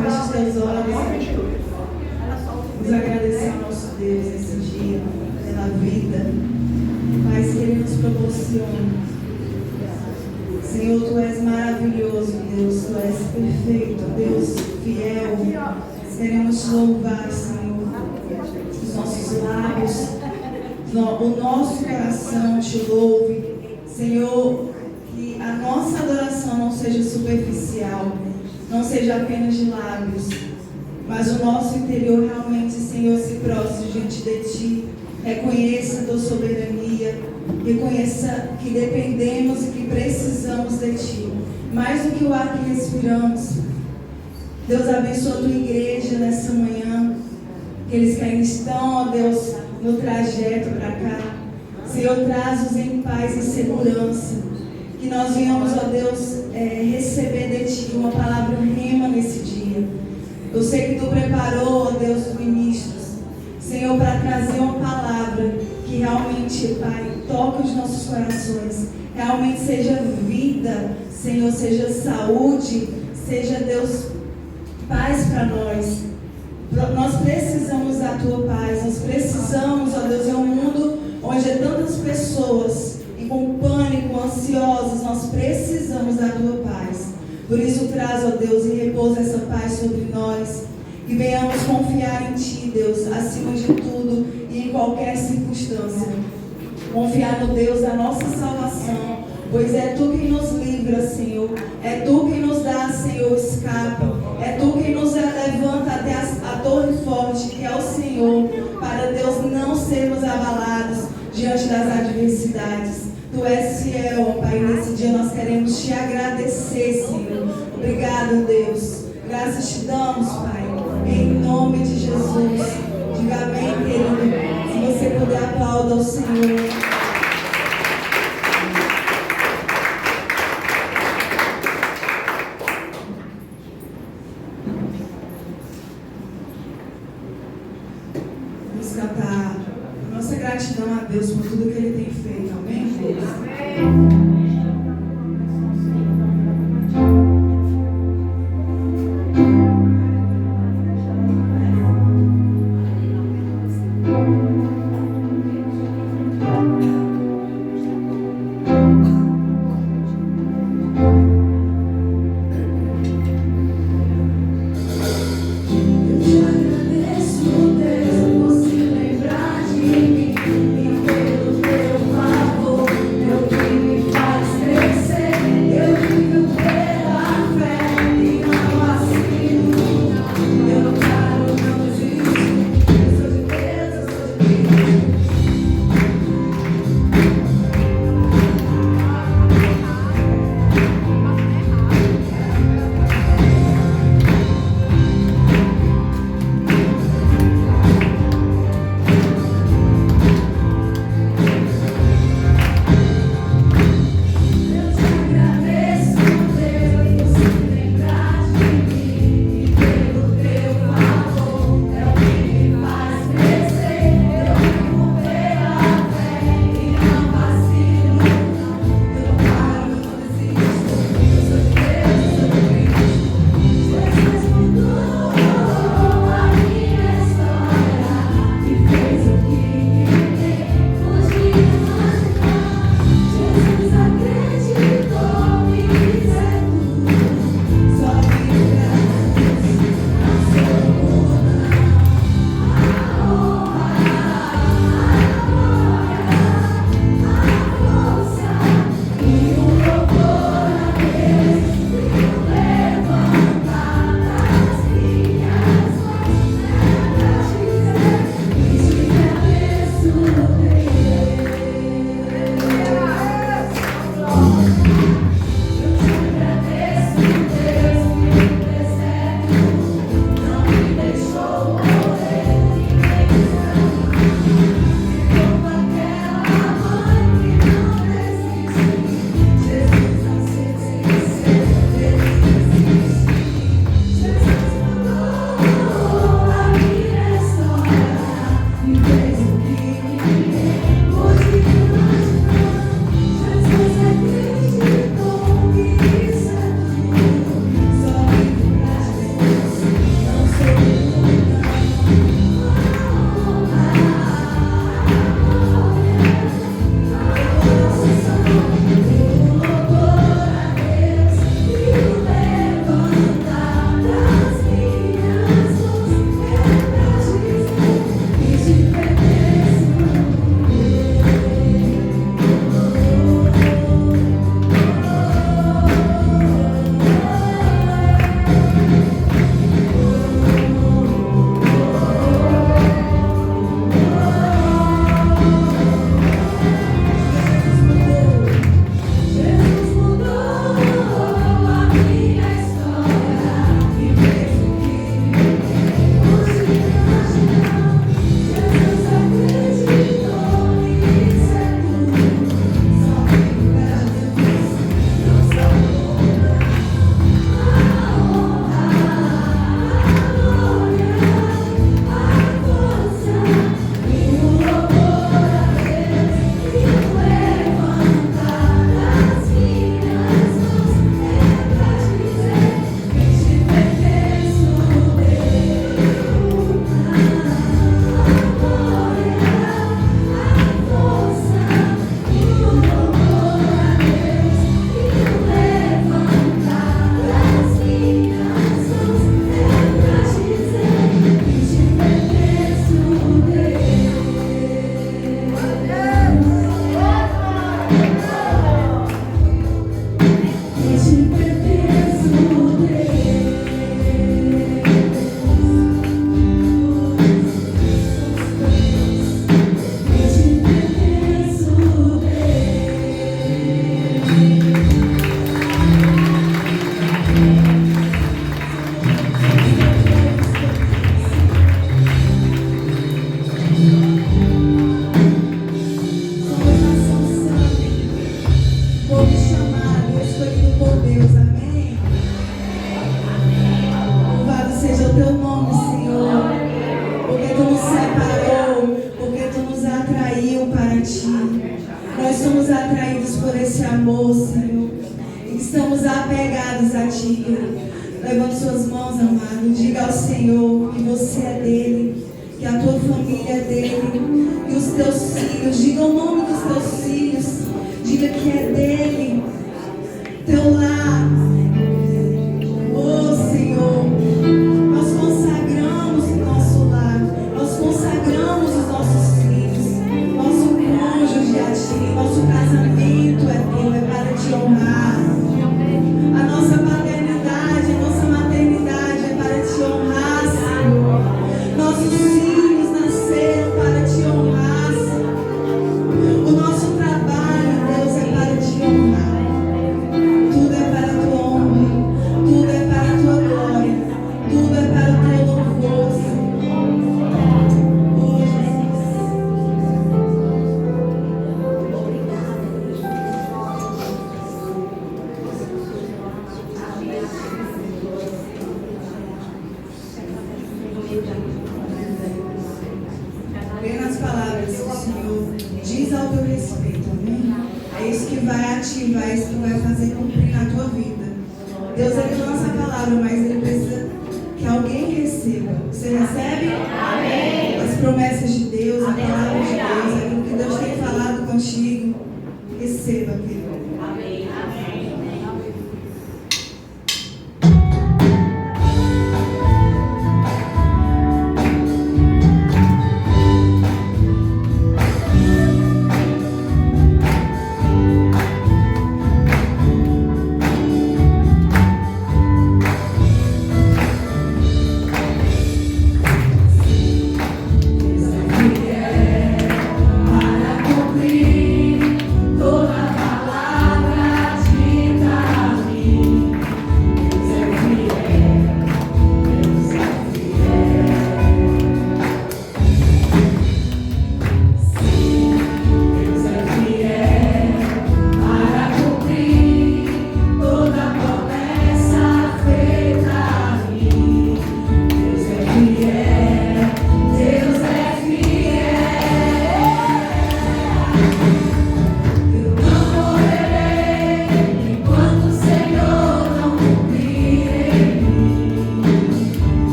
Feche seus olhos. Nos agradecer ao nosso Deus esse dia, pela vida, Pai, que Ele nos proporciona. Senhor, Tu és maravilhoso, Deus, Tu és perfeito, Deus fiel. Queremos te louvar, Senhor, os nossos lábios, o nosso coração te louve. Senhor, que a nossa adoração não seja superficial, não seja apenas de lábios, mas o nosso interior realmente, Senhor, se prostre diante de Ti. Reconheça a Tua soberania, reconheça que dependemos e que precisamos de Ti, mais do que o ar que respiramos. Deus, abençoa a Tua igreja nessa manhã, aqueles que ainda estão, ó Deus, no trajeto para cá. Senhor, traz-os em paz e segurança, que nós venhamos, ó Deus, receber de Ti uma palavra rema nesse dia. Eu sei que Tu preparou, ó Deus, os ministros, Senhor, para trazer uma palavra que realmente, Pai, toque os nossos corações, realmente seja vida, Senhor, seja saúde, seja, Deus, paz para nós. Nós precisamos da Tua paz, nós precisamos, ó Deus, em um mundo onde há tantas pessoas e com pânico, ansiosas, nós precisamos da Tua paz. Por isso traz, ó Deus, e repousa essa paz sobre nós, que venhamos confiar em Ti, Deus, acima de tudo e em qualquer circunstância. Confiar no Deus da nossa salvação, pois é Tu quem nos livra, Senhor. É Tu quem nos dá, Senhor, escape. É Tu quem nos levanta até a torre forte, que é o Senhor, para, Deus, não sermos abalados diante das adversidades. Tu és fiel, ó Pai. Nesse dia nós queremos Te agradecer, Senhor. Obrigado, Deus. Graças Te damos, Pai. Em nome de Jesus. Diga amém, querido. Se você puder, aplauda ao Senhor. Vamos cantar a nossa gratidão a Deus por tudo que Ele tem feito. Amém, Deus? Amém. Faz compartilha. Levante suas mãos, amado. Diga ao Senhor que você é dele, que a tua família é dele, que os teus filhos, diga o nome dos teus filhos, diga que é dele, teu lar. Oh Senhor, nós consagramos o nosso lar, nós consagramos os nossos filhos, nosso cônjuge a ti, nosso casamento é teu, é para te honrar. A nossa paternidade, a nossa maternidade é para te honrar, Senhor. Nossos filhos nasceram para te honrar, Senhor. O nosso trabalho, Deus, é para te honrar. Tudo é para a tua honra, tudo é para a tua glória, tudo é para o teu louvor, Senhor. Oh, Jesus. Creia nas palavras que o Senhor diz ao teu respeito, amém? É isso que vai ativar, é isso que vai fazer cumprir na tua vida. Deus, ele lança a palavra, mas ele precisa que alguém receba. Você recebe? Amém. As promessas de Deus, a palavra de Deus, aquilo que Deus tem falado contigo. Receba, querido. Amém. Amém. Para cumprir toda palavra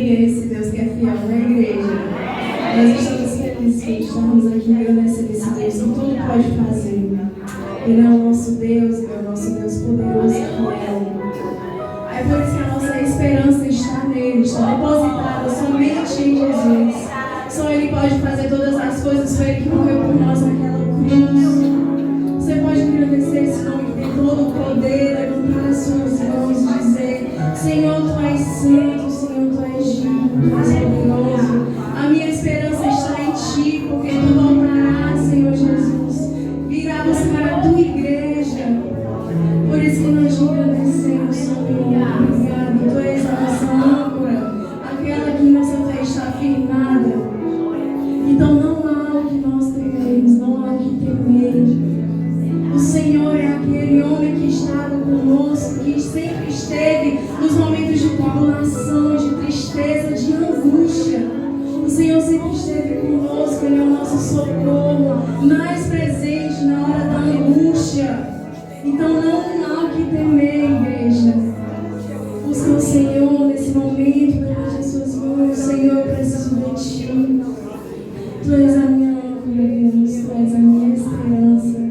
Ele é esse Deus que é fiel, né, igreja? Nós estamos felizes por estarmos aqui agradecendo esse Deus que tudo pode fazer. Ele é o nosso Deus, Ele é o nosso Deus poderoso e fiel. É por isso que a nossa esperança está nele, está depositada somente em Jesus. Só Ele pode fazer todas as coisas, foi Ele que morreu por nós naquela cruz. Você pode agradecer esse nome que tem todo o poder, levantar as suas mãos e dizer: Senhor, Tu és santo, Senhor, Tu és digno, Tu és poderoso. A minha esperança está em Ti, porque Tu voltarás, Senhor Jesus. Virá buscar a Tua igreja. Por isso que nós te agradecemos, Senhor. Obrigado. Tu és a nossa âncora, aquela que nossa fé está firmada. Então não há o que nós tememos, não há o que temer. O Senhor é aquele homem que estava conosco, que sempre esteve nos momentos de tribulação, de tristeza, de angústia. O Senhor sempre esteve conosco, Ele é o nosso socorro, mais presente na hora da angústia. Então não há o que temer, igreja. Busca o Senhor nesse momento, levante as suas mãos. Senhor, eu preciso de Ti. Tu és a minha âncora, Deus, Tu és a minha esperança.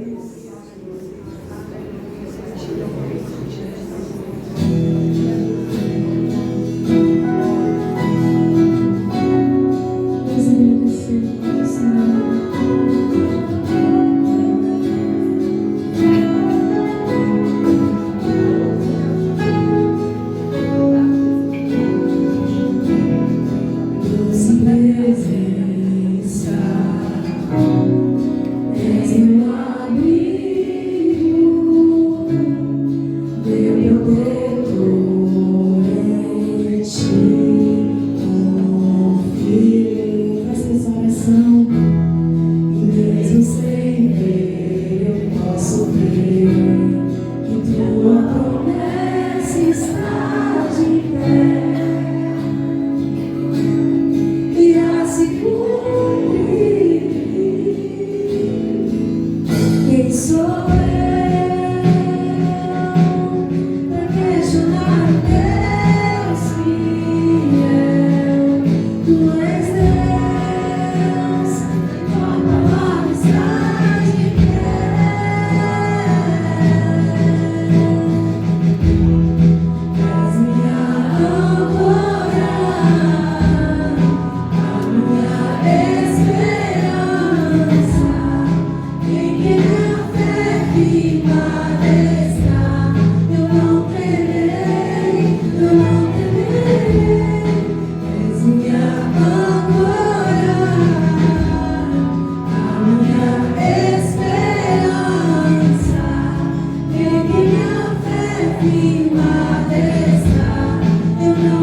Eu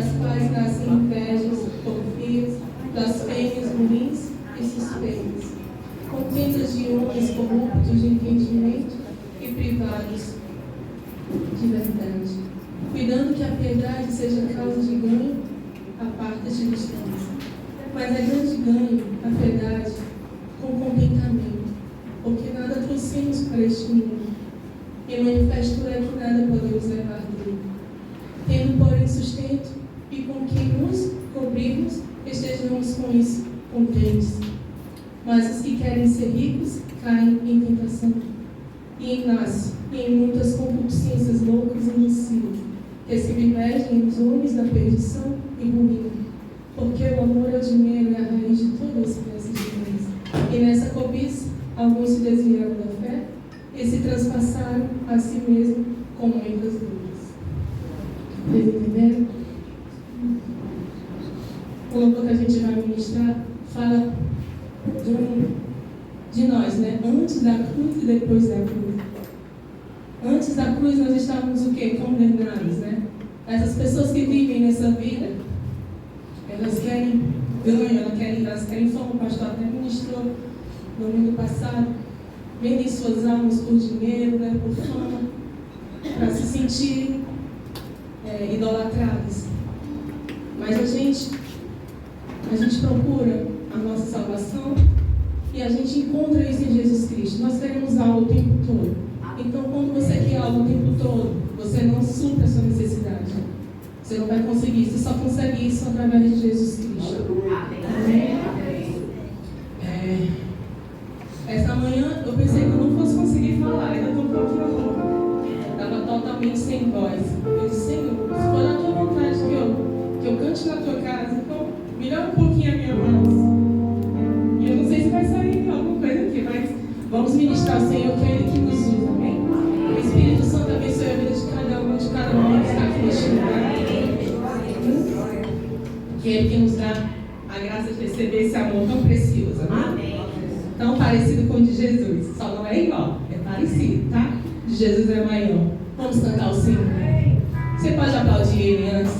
das quais nascem invejas, porfias, blasfêmias ruins e suspeitas, contendas de homens corruptos de entendimento e privados de verdade, cuidando que a piedade seja causa de ganho, aparta-te dos tens. Mas é grande ganho a piedade com contentamento, porque nada trouxemos para este mundo, e manifesto é que nada podemos levar dele. Tendo, porém, sustento e com que nos cobrimos, estejamos com isso contentes. Mas os que querem ser ricos caem em tentação, e em nácio, e em muitas concupiscências loucas e nocivas, que se divergem os homens da perdição e ruína, porque o amor ao dinheiro é a raiz de toda espécie de doença. E nessa cobiça, alguns se desviaram da fé e se transpassaram a si mesmos com muitas dúvidas. Vocês entenderam? O louvor que a gente vai ministrar fala de nós, né? Antes da cruz e depois da cruz. Antes da cruz nós estávamos o quê? Condenados, né? Essas pessoas que vivem nessa vida, elas querem ganho, elas querem fama. O pastor até ministrou no domingo passado, vendem suas almas por dinheiro, né? Por fama, para se sentirem idolatradas. Mas a gente procura a nossa salvação e a gente encontra isso em Jesus Cristo. Nós queremos algo o tempo todo. Então, quando você quer algo o tempo todo, você não supra a sua necessidade. Você não vai conseguir. Você só consegue isso através de Jesus Cristo. Amém? Essa manhã eu pensei que eu não fosse conseguir falar. Ainda estou um pouquinho louca. Estava totalmente sem voz. Eu disse, Senhor, se for a tua vontade que eu cante na tua casa, então melhora um pouquinho a minha voz. E eu não sei se vai sair alguma coisa aqui, mas vamos ministrar ao Senhor, que é Ele que nos usa, amém? O Espírito Santo abençoe a vida de cada um que está aqui neste lugar. Que é Ele que nos dá a graça de receber esse amor tão precioso, amém? Tão parecido com o de Jesus, só não é igual, é parecido, tá? De Jesus é maior. Vamos cantar o Senhor. Você pode aplaudir Ele antes?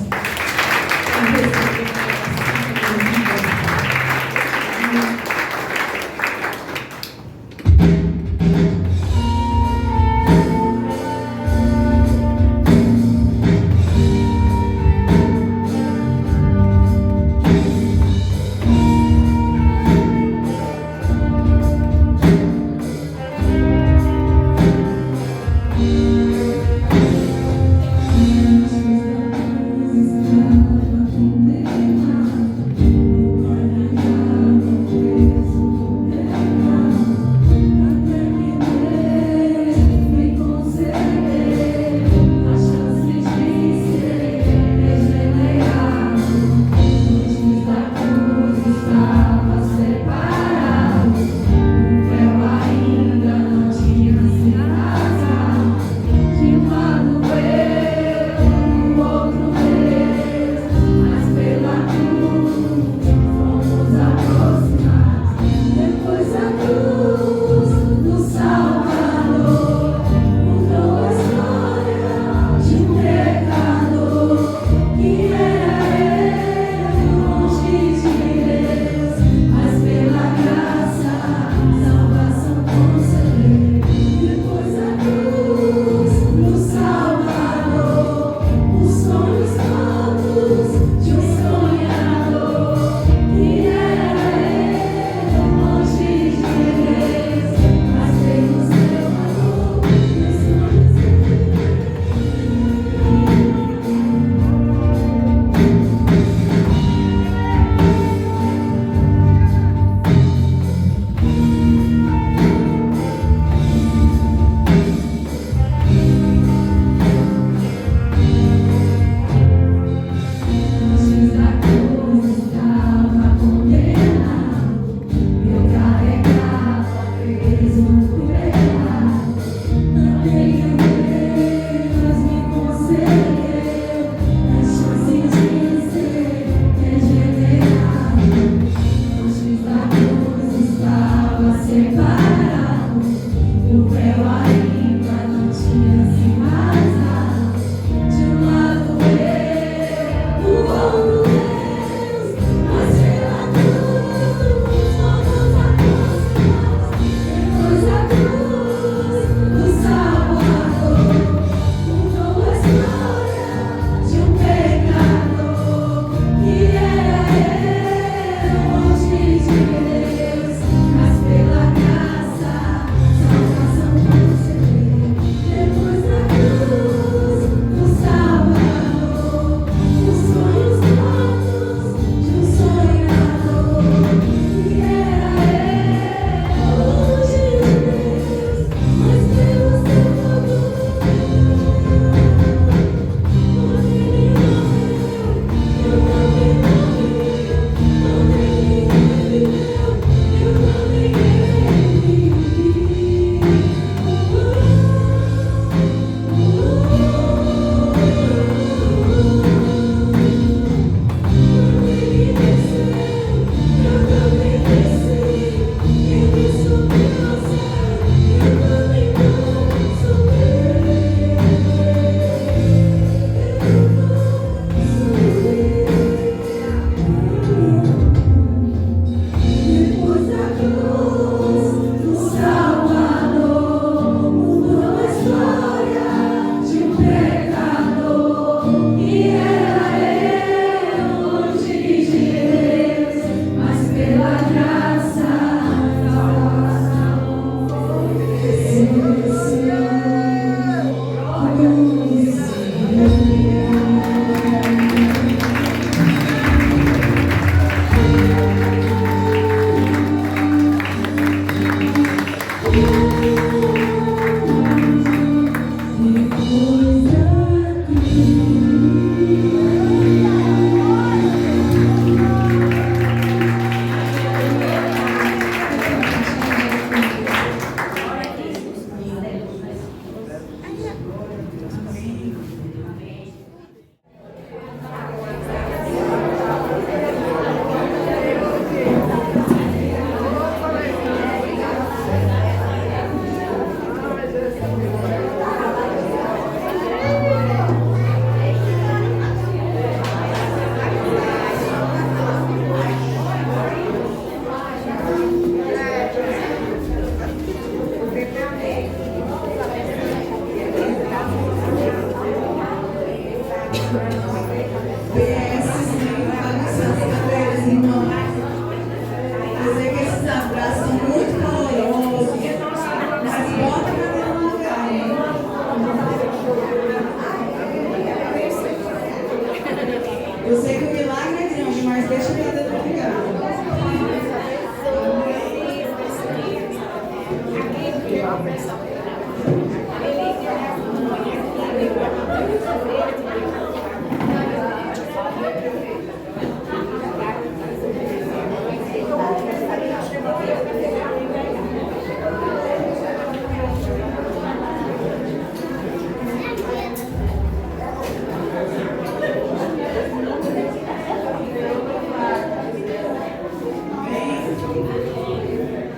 deixa para Deus obrigado.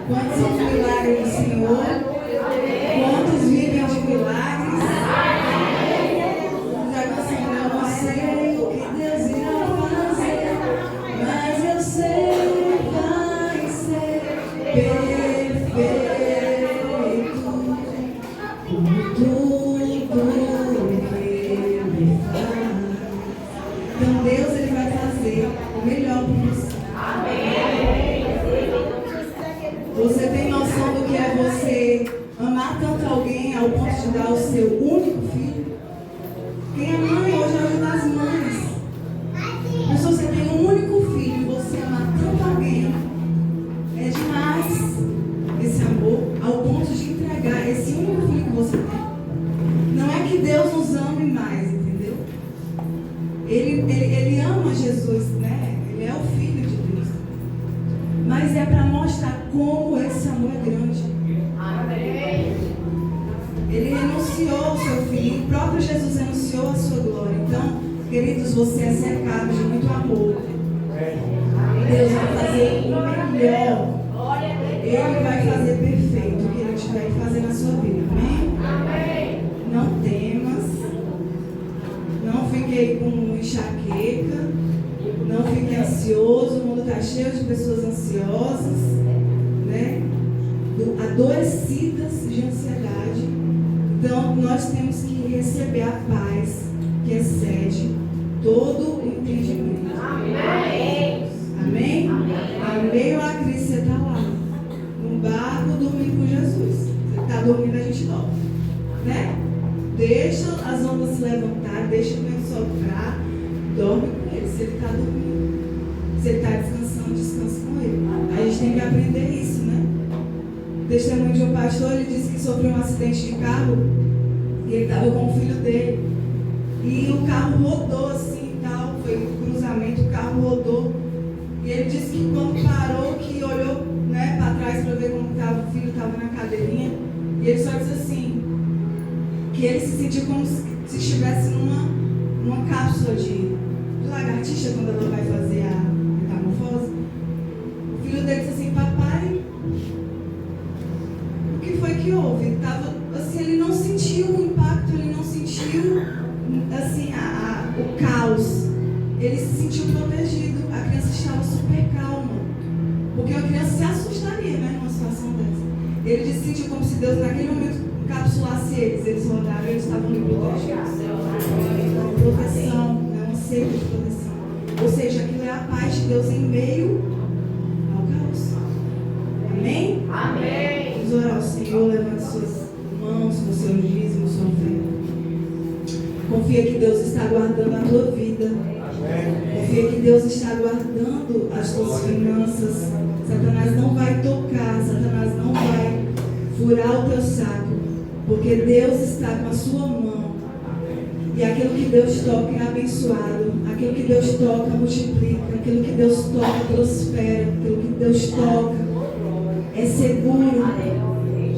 Quantos são os milagres do Senhor? Quantos vivem de milagres? Já canção, eu não sei o que Deus irá fazer, mas eu sei que vai ser perfeito. Tudo que Ele faz. Então Deus Ele vai fazer o melhor por você. Você tem noção do que é você amar tanto alguém ao ponto de dar o seu único filho? Quem é mãe hoje ajuda as mães. Mas se você tem um único filho e você amar tanto alguém, é demais esse amor ao ponto de entregar esse único filho que você tem. Não é que Deus nos ame mais, entendeu? Ele ama Jesus, né? Ele é o Filho de Deus. Mas é para mostrar como esse amor é grande. Amém. Ele renunciou ao seu filho, o próprio Jesus renunciou à sua glória. Então, queridos, você é cercado de muito amor. Deus vai fazer o melhor. Ele vai fazer perfeito o que Ele tiver que fazer na sua vida. Amém? Não temas. Não fique com enxaqueca. Não fique ansioso. O mundo está cheio de pessoas ansiosas, né? Adoecidas de ansiedade. Então, nós temos que receber a paz que excede todo o entendimento. Amém? Amém? Em meio à crise, você está lá, num barco, dormindo com Jesus. Você está dormindo, a gente dorme, né? Deixa as ondas se levantar, deixa o vento soprar, dorme com ele. Se ele está dormindo, se ele está descansando, descansa com ele. A gente tem que aprender isso, né? O testemunho de um pastor, ele disse que sofreu um acidente de carro e ele estava com o filho dele. E o carro rodou assim e tal, foi um cruzamento, o carro rodou. E ele disse que quando parou, que olhou, né, para trás para ver como estava, o filho estava na cadeirinha. E ele só disse assim, que ele se sentiu como se estivesse numa cápsula de lagartixa quando ela vai fazer a metamorfose. O filho dele disse assim, papai, o que foi que houve? Ele tava, assim, ele não sentiu o impacto, ele não sentiu assim, o caos. Ele se sentiu protegido. A criança estava super calma. Porque uma criança se assustaria, né, numa situação dessa. Ele se sentiu como se Deus naquele momento encapsulasse eles. Eles rodaram e eles estavam ali protegidos. Proteção, né, um cerco de proteção. Ou seja, aquilo é a paz de Deus em meio ao caos. Amém? Amém. Vamos orar ao Senhor, levante suas mãos com o seu dízimo, sua oferta. Confia que Deus está guardando a tua vida. Confia que Deus está guardando as tuas finanças. Satanás não vai tocar, Satanás não vai furar o teu saco, porque Deus está com a sua mão. E aquilo que Deus toca é abençoado. Aquilo que Deus toca multiplica. Aquilo que Deus toca prospera. Aquilo que Deus toca é seguro.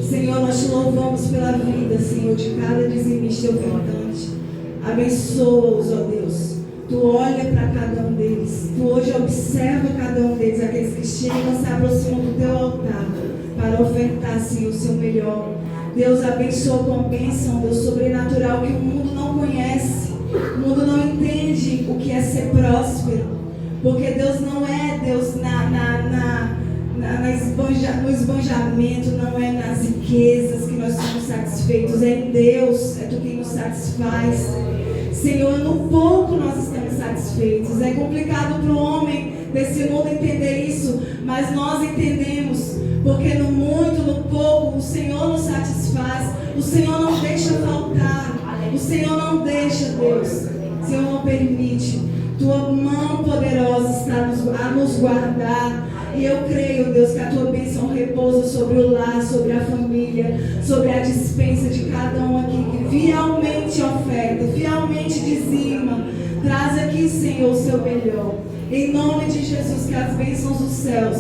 Senhor, nós te louvamos pela vida, Senhor, de cada dizimista e ofertante. Abençoa-os, ó Deus. Tu olha para cada um deles. Tu hoje observa cada um deles, aqueles que chegam, se aproximam do teu altar para ofertar, Senhor, o seu melhor. Deus, abençoa com bênção, Deus, sobrenatural, que o mundo não conhece. O mundo não entende o que é ser próspero. Porque Deus não é Deus no esbanjamento, não é nas riquezas que nós somos satisfeitos. É em Deus, é Tu quem nos satisfaz. Senhor, no pouco nós estamos satisfeitos. É complicado para o homem desse mundo entender isso, mas nós entendemos, porque no muito, no pouco, o Senhor nos satisfaz. O Senhor não deixa faltar. O Senhor não deixa, Deus. O Senhor não permite. Tua mão poderosa está a nos guardar. E eu creio, Deus, que a tua bênção repousa sobre o lar, sobre a família, sobre a dispensa de cada um aqui que fielmente oferta, fielmente dizima. Traz aqui, Senhor, o seu melhor. Em nome de Jesus, que as bênçãos dos céus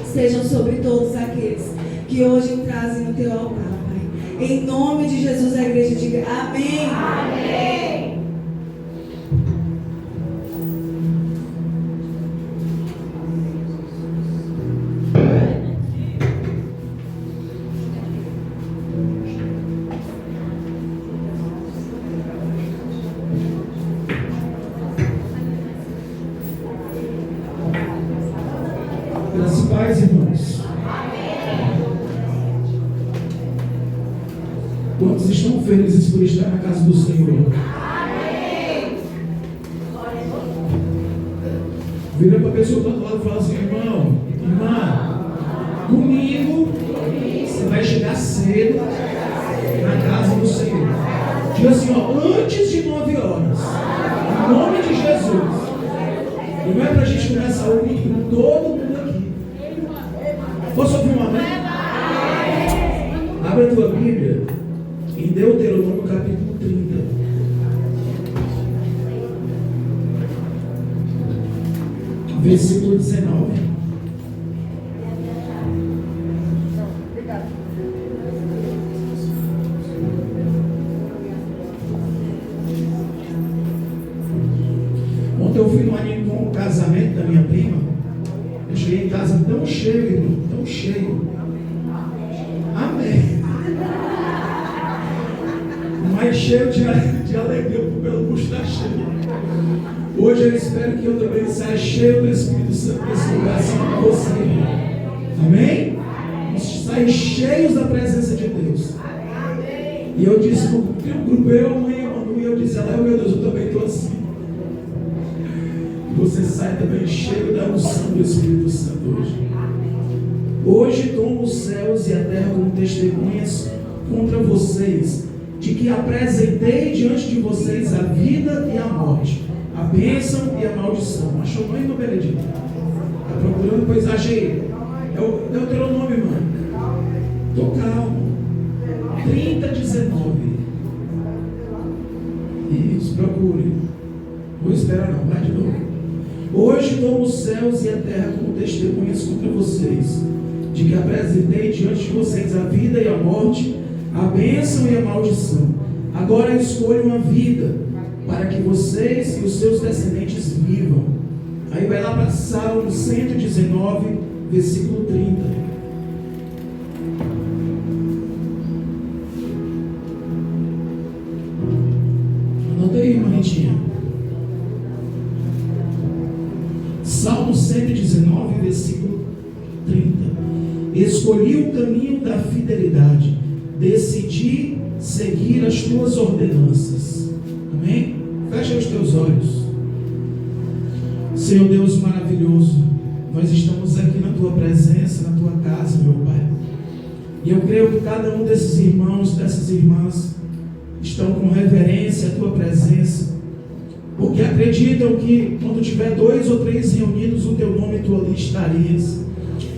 estejam sobre todos aqueles que hoje trazem no teu altar, Pai. Em nome de Jesus, a igreja diga amém. Amém. Graças e paz, irmãos. Quantos estão felizes por estar na casa do Senhor? Vira para a pessoa do outro lado e fala assim: irmão, irmã, domingo você vai chegar cedo na casa do Senhor. Diga assim, ó, antes de 9 horas, em nome de Jesus. E não é para a gente começar o culto com todo mundo aqui. Posso ouvir uma amém? Abre a tua Bíblia em Deuteronômio capítulo 30. Versículo 19. Ontem eu fui no casamento da minha prima. Eu cheguei em casa tão cheio, irmão, tão cheio. Amém. Mas cheio de alegria, pelo bucho está cheio. Hoje eu espero que eu também saia cheio do Espírito Santo nesse lugar, assim como você. Amém? Vamos sair cheios da presença de Deus. E eu disse no grupo, eu, a mãe, a Manu, e eu disse, ela, meu Deus, eu também estou assim. Você sai também cheio da unção do Espírito Santo hoje. Hoje tomo os céus e a terra como testemunhas contra vocês, de que apresentei diante de vocês a vida e a morte, a bênção e a maldição. Achou, mãe, meu Benedito? Está procurando? Pois achei. É o Deuteronômio, mãe. Estou calmo. 30:19. Isso, procure. Vou esperar não, vai de novo. Hoje tomo os céus e a terra como testemunhas contra vocês, de que apresentei diante de vocês a vida e a morte, a bênção e a maldição. Agora escolho uma vida, para que vocês e os seus descendentes vivam. Aí vai lá para Salmo 119, versículo 30. Anota aí, irmã Ritinha. Salmo 119, versículo 30. Escolhi o caminho da fidelidade, decidi seguir as tuas ordenanças. Amém? Fecha os teus olhos. Senhor Deus maravilhoso, nós estamos aqui na tua presença, na tua casa, meu Pai. E eu creio que cada um desses irmãos, dessas irmãs, estão com reverência à tua presença, porque acreditam que quando tiver 2 ou 3 reunidos, o teu nome tu ali estarias.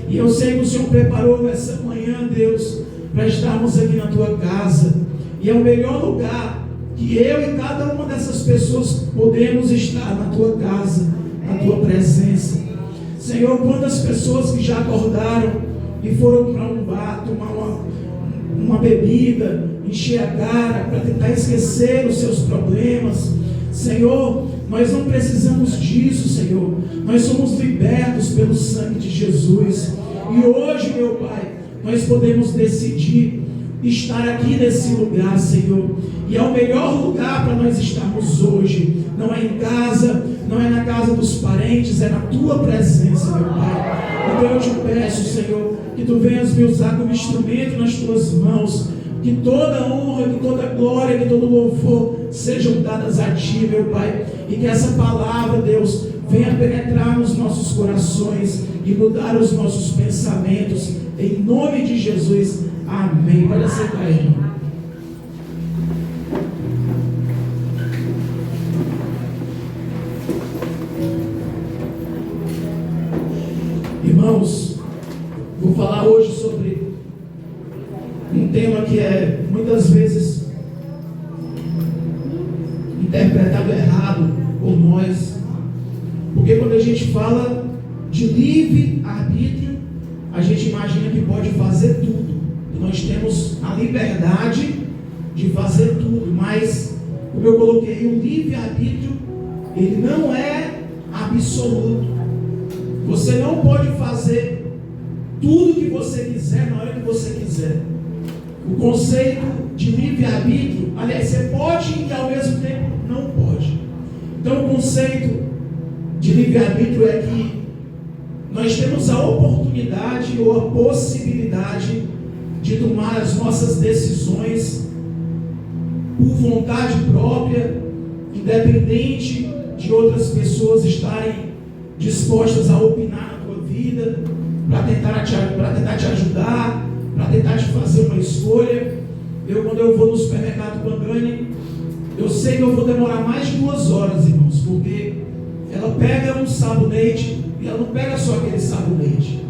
E eu sei que o Senhor preparou essa manhã, Deus, para estarmos aqui na tua casa. E é o melhor lugar que eu e cada uma dessas pessoas podemos estar na tua casa, na tua presença. Senhor, quantas pessoas que já acordaram e foram para um bar tomar uma bebida, encher a cara para tentar esquecer os seus problemas. Senhor, nós não precisamos disso, Senhor. Nós somos libertos pelo sangue de Jesus. E hoje, meu Pai, nós podemos decidir estar aqui nesse lugar, Senhor. E é o melhor lugar para nós estarmos hoje. Não é em casa, não é na casa dos parentes, é na tua presença, meu Pai. Então eu te peço, Senhor, que tu venhas me usar como instrumento nas tuas mãos. Que toda honra, que toda glória, que todo louvor sejam dadas a ti, meu Pai. E que essa palavra, Deus, venha penetrar nos nossos corações e mudar os nossos pensamentos. Em nome de Jesus. Amém. Pode aceitar, irmão. Irmãos, vou falar hoje sobre um tema que é muitas vezes interpretado errado por nós, porque quando a gente fala de livre-arbítrio, a gente imagina que pode fazer tudo, que nós temos a liberdade de fazer tudo, mas como eu coloquei, o livre-arbítrio, ele não é absoluto. Você não pode fazer tudo que você quiser na hora que você quiser. O conceito de livre-arbítrio, aliás, você pode e ao mesmo tempo não pode. Então o conceito de livre-arbítrio é que nós temos a oportunidade ou a possibilidade de tomar as nossas decisões por vontade própria, independente de outras pessoas estarem dispostas a opinar na tua vida, para tentar te ajudar, para tentar te fazer uma escolha. Quando eu vou no supermercado com a Dani, eu sei que eu vou demorar mais de 2 horas, irmãos, porque ela pega um sabonete, e ela não pega só aquele sabonete,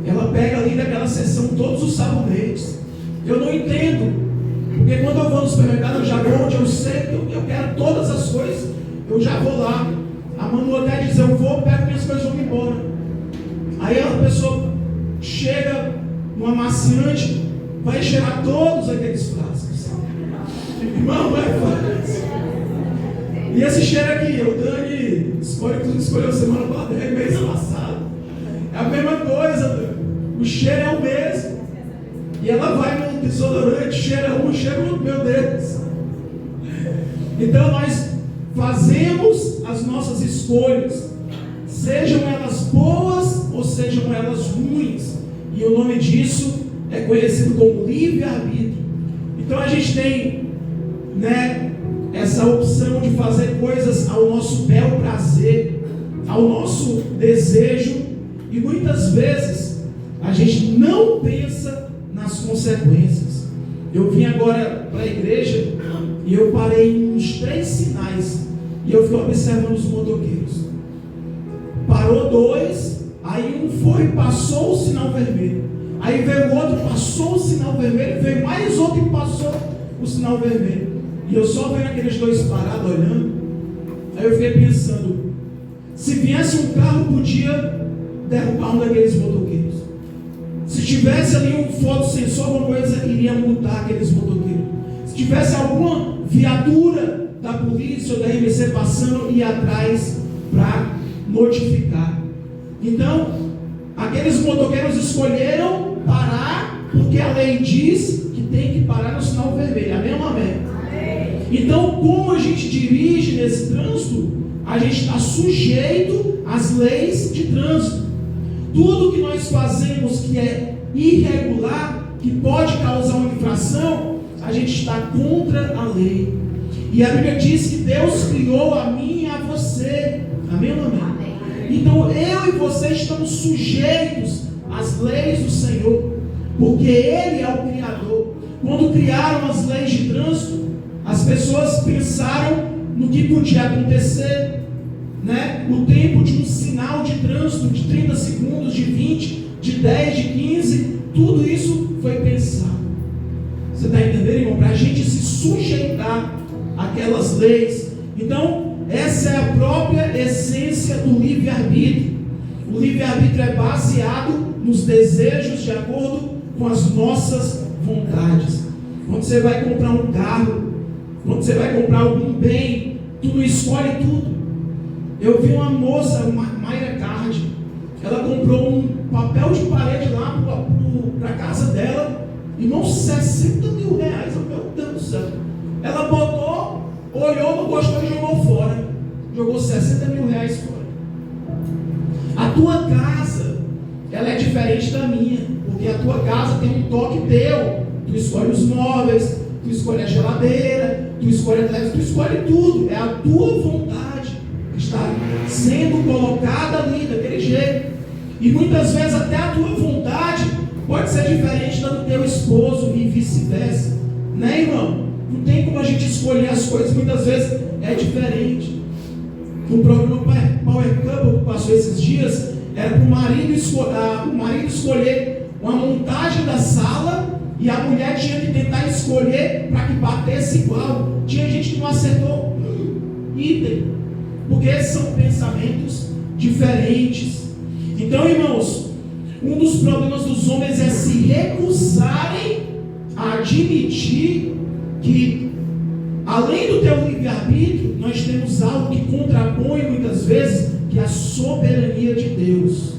ela pega ali daquela seção todos os sabonetes. Eu não entendo, porque quando eu vou no supermercado, eu já vou onde eu sei que eu quero todas as coisas, eu já vou lá. A Manu até diz, eu vou, pego minhas coisas e vou embora. Aí a pessoa chega no amaciante, vai cheirar todos aqueles frascos. Irmão, não é fácil. E esse cheiro aqui, o Dani escolheu semana passada, mês passado. É a mesma coisa, Dani. O cheiro é o mesmo. E ela vai no desodorante, cheira um, cheira outro, meu Deus. Então nós fazemos as nossas escolhas, sejam elas boas ou sejam elas ruins, e o nome disso é conhecido como livre-arbítrio. Então a gente tem, essa opção de fazer coisas ao nosso bel prazer, ao nosso desejo, e muitas vezes a gente não pensa nas consequências. Eu vim agora para a igreja e eu parei em uns 3 sinais e eu fui observando os motoqueiros. Parou 2, aí um foi, passou o sinal vermelho. Aí veio o outro, passou o sinal vermelho, veio mais outro e passou o sinal vermelho. E eu só vendo aqueles 2 parados olhando. Aí eu fiquei pensando, se viesse um carro, podia derrubar um daqueles motoqueiros. Se tivesse ali um fotossensor, alguma coisa, iria multar aqueles motoqueiros. Se tivesse alguma viatura da polícia ou da RMC passando, ia atrás para notificar. Então, aqueles motoqueiros escolheram parar, porque a lei diz que tem que parar no sinal vermelho. Amém ou não amém? Então, como a gente dirige nesse trânsito, a gente está sujeito às leis de trânsito. Tudo que nós fazemos que é irregular, que pode causar uma infração, a gente está contra a lei. E a Bíblia diz que Deus criou a mim e a você. Amém ou não amém? Então eu e você estamos sujeitos às leis do Senhor, porque Ele é o Criador. Quando criaram as leis de trânsito, as pessoas pensaram no que podia acontecer, o tempo de um sinal de trânsito de 30 segundos, de 20, de 10, de 15, tudo isso foi pensado. Você está entendendo, irmão? Para a gente se sujeitar àquelas leis. Então, essa é a própria essência do livre-arbítrio. O livre-arbítrio é baseado nos desejos de acordo com as nossas vontades. Quando você vai comprar um carro, quando você vai comprar algum bem, tu não escolhe tudo. Eu vi uma moça, uma Mayra Card, ela comprou um papel de parede lá para a casa dela, irmão, 60 mil reais, meu Deus do céu. Ela botou, olhou, não gostou e jogou fora. Jogou 60 mil reais fora. A tua casa, ela é diferente da minha, porque a tua casa tem um toque teu. Tu escolhe os móveis, tu escolhe a geladeira, tu escolhe a televisão, tu escolhe tudo. É a tua vontade que está sendo colocada ali daquele jeito. E muitas vezes até a tua vontade pode ser diferente da do teu esposo e vice-versa. Né, irmão? Não tem como a gente escolher as coisas, muitas vezes é diferente. No programa Power Couple que passou esses dias, era para o marido escolher uma montagem da sala e a mulher tinha que tentar escolher para que batesse igual. Tinha gente que não acertou item, porque são pensamentos diferentes. Então, irmãos, um dos problemas dos homens é se recusarem a admitir que, além do teu livre-arbítrio, nós temos algo que contrapõe muitas vezes, que é a soberania de Deus.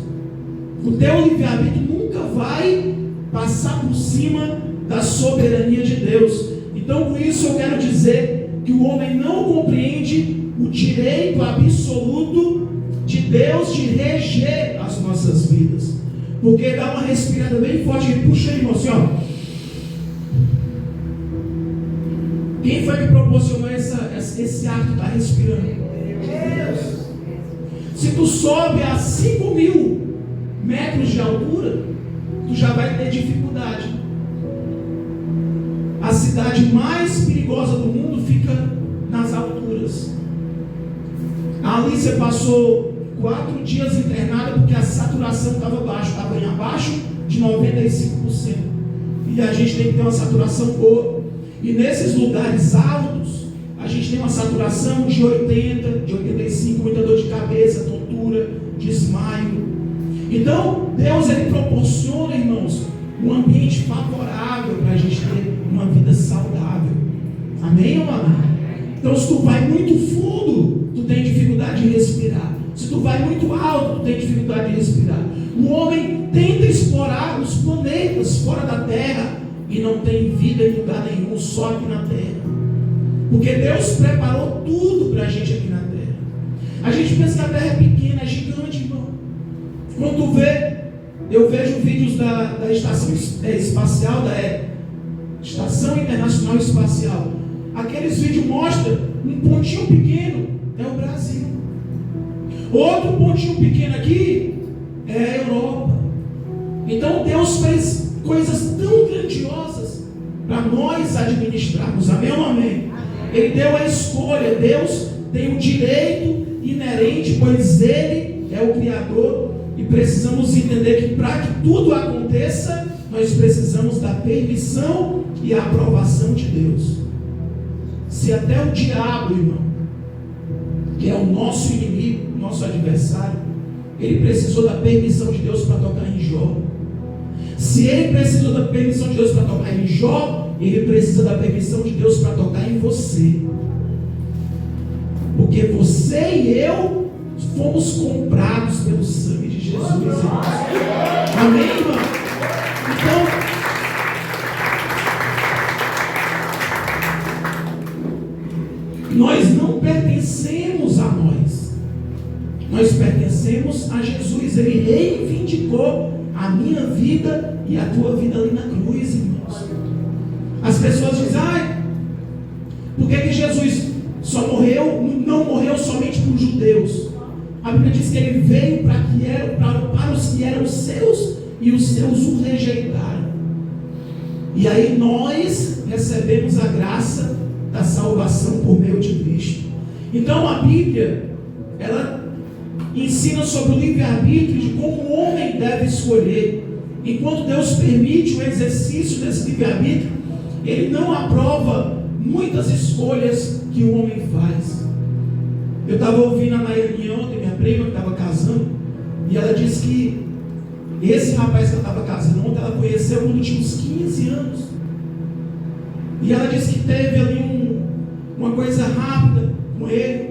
O teu livre-arbítrio nunca vai passar por cima da soberania de Deus. Então, com isso eu quero dizer que o homem não compreende o direito absoluto de Deus de reger as nossas vidas. Porque dá uma respirada bem forte e puxa aí, irmão, assim, ó. Quem foi que proporcionou esse ato de estar respirando? Deus. Se tu sobe a 5.000 metros de altura, tu já vai ter dificuldade. A cidade mais perigosa do mundo fica nas alturas. Ali você passou 4 dias internada porque a saturação estava baixa, estava em abaixo de 95%. E a gente tem que ter uma saturação boa. E nesses lugares altos, a gente tem uma saturação de 80, de 85, muita dor de cabeça, tontura, desmaio. Então, Deus ele proporciona, irmãos, um ambiente favorável para a gente ter uma vida saudável. Amém ou amém? Então, se tu vai muito fundo, tu tem dificuldade de respirar. Se tu vai muito alto, tu tem dificuldade de respirar. O homem tenta explorar os planetas fora da Terra e não tem vida em lugar nenhum, só aqui na Terra. Porque Deus preparou tudo para a gente aqui na Terra. A gente pensa que a Terra é pequena, é gigante, irmão. Quando tu vê, eu vejo vídeos da estação espacial, Estação Internacional Espacial. Aqueles vídeos mostram um pontinho pequeno, é o Brasil. Outro pontinho pequeno aqui é a Europa. Então Deus fez coisas tão grandiosas para nós administrarmos. Amém ou amém? Ele deu a escolha. Deus tem o direito inerente, pois Ele é o Criador. E precisamos entender que para que tudo aconteça, nós precisamos da permissão e a aprovação de Deus. Se até o diabo, irmão, que é o nosso inimigo, o nosso adversário, ele precisou da permissão de Deus para tocar em Jó. Se ele precisou da permissão de Deus para tocar em Jó, ele precisa da permissão de Deus para tocar em você. Porque você e eu fomos comprados pelo sangue de Jesus. Amém, irmão? Então, nós não pertencemos a nós. Nós pertencemos a Jesus. Ele reivindicou a minha vida e a tua vida ali na cruz, irmãos. As pessoas dizem, por que Jesus só morreu, não morreu somente para os judeus? A Bíblia diz que ele veio para os que eram seus e os seus o rejeitaram. E aí nós recebemos a graça da salvação por meio de Cristo. Então a Bíblia, ela ensina sobre o livre-arbítrio de como o homem deve escolher. Enquanto Deus permite o exercício desse livre-arbítrio, Ele não aprova muitas escolhas que o homem faz. Eu estava ouvindo a Nayane ontem, minha prima que estava casando, e ela disse que esse rapaz que ela estava casando ontem, ela conheceu quando tinha uns 15 anos. E ela disse que teve ali uma coisa rápida com ele.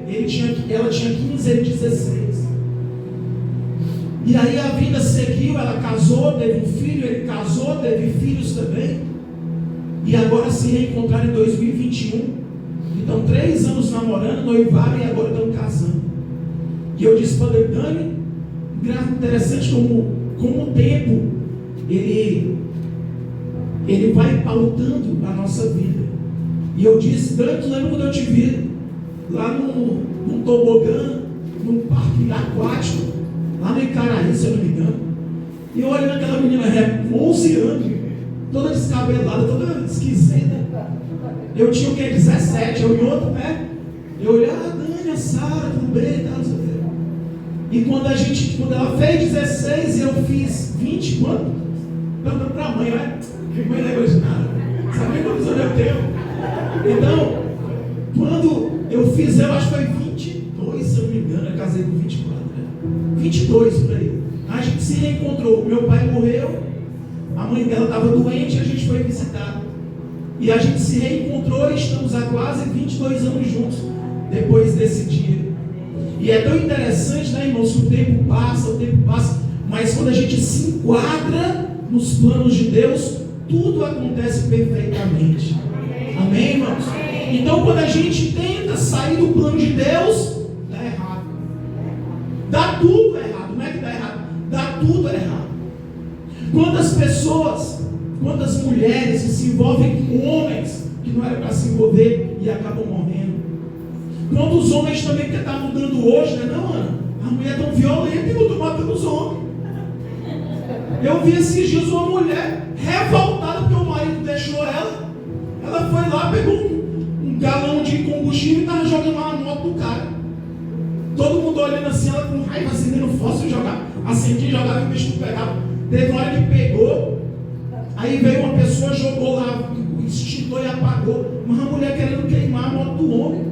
Ela tinha 15, ele 16. E aí a vida seguiu, ela casou, teve um filho, ele casou, teve filhos também. E agora se reencontraram em 2021. Então 3 anos namorando, noivaram e agora estão casando. E eu disse para ele, Dani, interessante como o tempo ele vai pautando a nossa vida. E eu disse, Dani, tu lembra quando eu te vi lá num tobogã, num parque aquático, lá no Icaraí, se eu não me engano. E eu olhando aquela menina com 11 anos, toda descabelada, toda esquisita. Eu tinha o quê? 17, eu em outro pé. Eu olhei, Dani, a Sara, tudo bem, tá, não sei o quê. E quando ela fez 16 e eu fiz 20, quanto? Perguntando para a mãe, né? Mãe não lembra de nada. Sabe quantos anos eu tenho? Então, quando eu fiz, eu acho que foi 22, se eu não me engano, eu casei com 24, né? 22 por aí. A gente se reencontrou. Meu pai morreu, a mãe dela estava doente e a gente foi visitar. E a gente se reencontrou e estamos há quase 22 anos juntos, depois desse dia. E é tão interessante, né, irmãos, que o tempo passa, mas quando a gente se enquadra nos planos de Deus, tudo acontece perfeitamente. Amém, irmãos? Então, quando a gente tenta sair do plano de Deus, dá errado. Dá tudo errado, não é que dá errado, dá tudo errado. Quantas mulheres que se envolvem com homens que não era para se envolver e acabam morrendo? Quantos homens também que estão mudando hoje, né? Não, Ana, a mulher é tão violenta e eu estou matando os homens. Eu vi esses dias uma mulher revoltada porque o marido deixou ela. Ela foi lá, pegou um galão de combustível e estava jogando lá na moto do cara. Todo mundo olhando assim, ela com raiva, acendendo fósforo, acendia, jogava e o bicho não pegava. Teve uma hora que pegou, aí veio uma pessoa, jogou lá o extintor e apagou. Mas a mulher querendo queimar a moto do homem.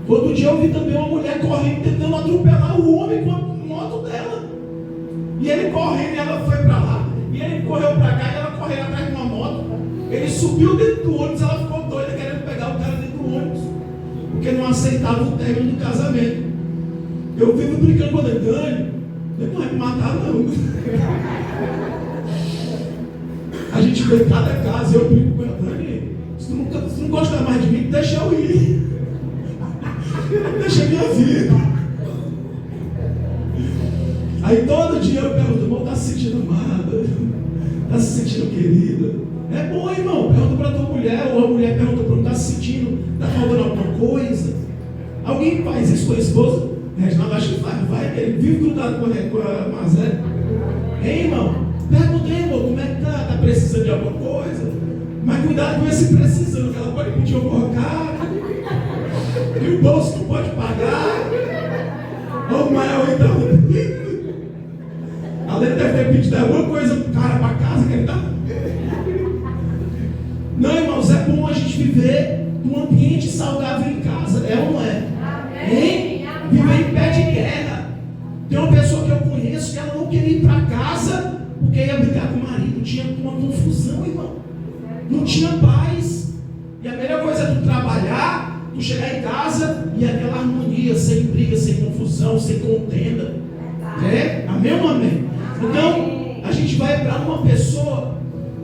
Outro dia eu vi também uma mulher correndo, tentando atropelar o homem com a moto dela. E ele correndo, e ela foi para lá. E ele correu para cá, e ela correu atrás de uma moto. Ele subiu dentro do ônibus, ela ficou doida querendo pegar o cara dentro do ônibus, porque não aceitava o término do casamento. Eu vivo brincando com ele, Dani, ele não vai me matar não. A gente vê cada caso, eu brinco com ela, Dani, se tu não gosta mais de mim, deixa eu ir. Deixa a minha vida. Aí todo dia eu pergunto, irmão, está se sentindo amada? Está se sentindo querida? É bom, irmão. Pergunta para tua mulher, ou a mulher pergunta para mim, está se sentindo? Está faltando alguma coisa? Alguém faz isso com a esposa? Reginaldo acho que faz, vai, ele vive grudado com a Mazé. Hein, irmão? Pergunta, irmão, como é que está? Está precisando de alguma coisa? Mas cuidado com esse precisando, que ela pode pedir alguma cara, e o bolso não pode pagar. Ou o maior então. Além deve ter pedido alguma coisa pro cara para casa que ele está. Não, irmãos, é bom a gente viver num ambiente saudável em casa, é ou não é? Hein? Viver em pé de guerra. Tem uma pessoa que eu conheço que ela não queria ir para casa porque ia brigar com o marido. Tinha uma confusão, irmão. Não tinha paz. E a melhor coisa é tu trabalhar, tu chegar em casa e aquela harmonia, sem briga, sem confusão, sem contenda. É? Amém ou amém? Então, a gente vai para uma pessoa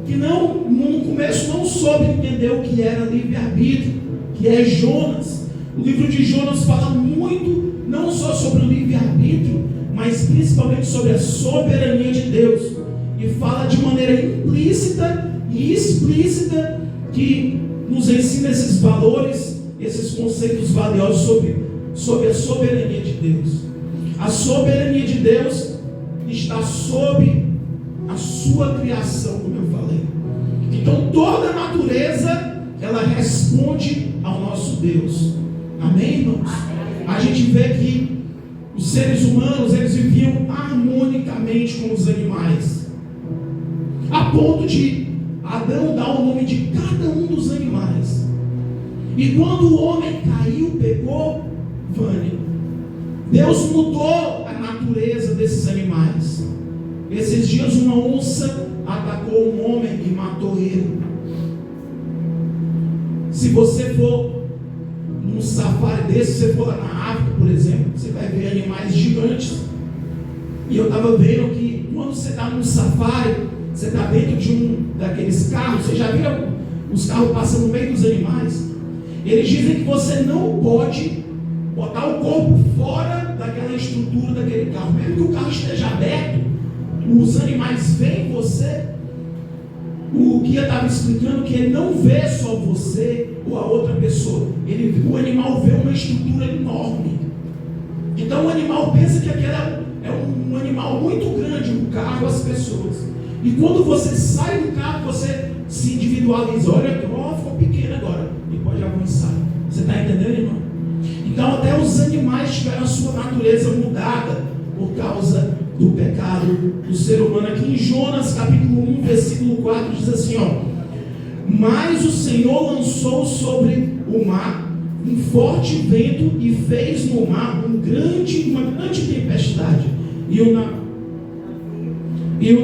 que no começo não soube entender o que era livre-arbítrio, que é Jonas. O livro de Jonas fala muito, não só sobre o livre-arbítrio, mas principalmente sobre a soberania de Deus. E fala de maneira implícita e explícita que nos ensina esses valores, esses conceitos valiosos sobre a soberania de Deus. A soberania de Deus está sob a sua criação, como eu falei. Então toda a natureza, ela responde ao nosso Deus. Amém, irmãos? A gente vê que os seres humanos, eles viviam harmonicamente com os animais, a ponto de Adão dar o nome de cada um dos animais. E quando o homem caiu, pegou, Deus mudou a natureza desses animais. Esses dias uma onça atacou um homem e matou ele. Se você for num safari desse, se você for lá na África, por exemplo, você vai ver animais gigantes. E eu estava vendo que quando você está num safari, você está dentro de um daqueles carros, você já viu os carros passando no meio dos animais? Eles dizem que você não pode botar o corpo fora daquela estrutura daquele carro. Mesmo que o carro esteja aberto, os animais veem você. O guia estava explicando que ele não vê só você ou a outra pessoa. O animal vê uma estrutura enorme. Então o animal pensa que aquele é um animal muito grande, o carro, as pessoas. E quando você sai do carro, você se individualiza. Olha, ficou pequeno agora. E pode avançar. Você está entendendo, irmão? Então até os animais tiveram a sua natureza mudada por causa do pecado do ser humano. Aqui em Jonas capítulo 1, versículo 4 diz assim, ó: mas o Senhor lançou sobre o mar um forte vento e fez no mar uma grande tempestade, e o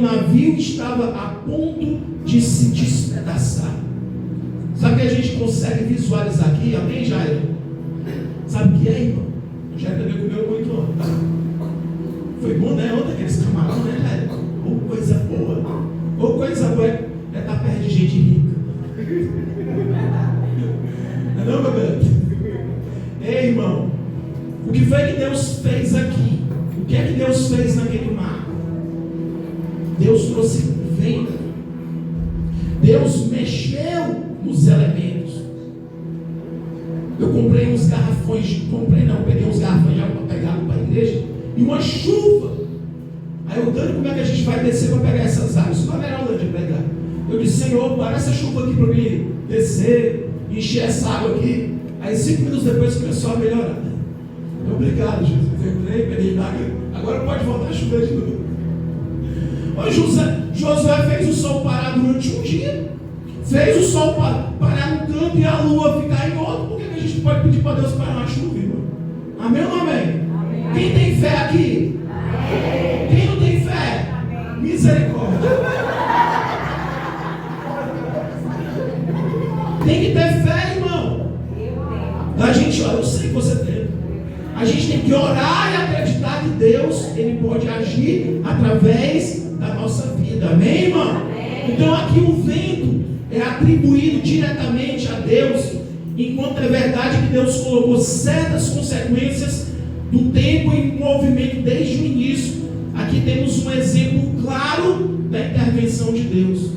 navio estava a ponto de se despedaçar. Sabe o que a gente consegue visualizar aqui? Amém, Jair? Sabe o que é, irmão? O Jair também comeu muito ontem. Foi bom, né? Ontem aqueles camarão, né, Jair? Ou coisa boa. Ou coisa boa é estar perto de gente rica. Não, meu bebê? Ei, irmão, o que foi que Deus fez aqui? O que é que Deus fez naquele mar? Deus trouxe vento. Deus mexeu nos elementos. Eu comprei uns garrafões, peguei uns garrafões já para pegar para a igreja, e uma chuva. Aí eu, Dani, como é que a gente vai descer para pegar essas águas? Isso não era de pegar. Eu disse, Senhor, para essa chuva aqui para mim descer, encher essa água aqui. Aí 5 minutos depois começou a melhorar. Obrigado, Jesus. Eu entrei, peguei água. Agora pode voltar a chover de novo. Josué fez o sol parar durante um dia. Fez o sol parar num canto e a lua ficar em outro. Por que a gente pode pedir para Deus parar uma chuva, irmão? Amém ou não amém? Amém? Quem tem fé aqui? Amém. Quem não tem fé? Amém. Misericórdia. Tem que ter fé, irmão. A gente, eu sei que você tem. A gente tem que orar e acreditar que Deus, Ele pode agir através da nossa vida. Amém, irmão? Amém. Então aqui o vento é atribuído diretamente a Deus, enquanto é verdade que Deus colocou certas consequências do tempo em movimento desde o início. Aqui temos um exemplo claro da intervenção de Deus.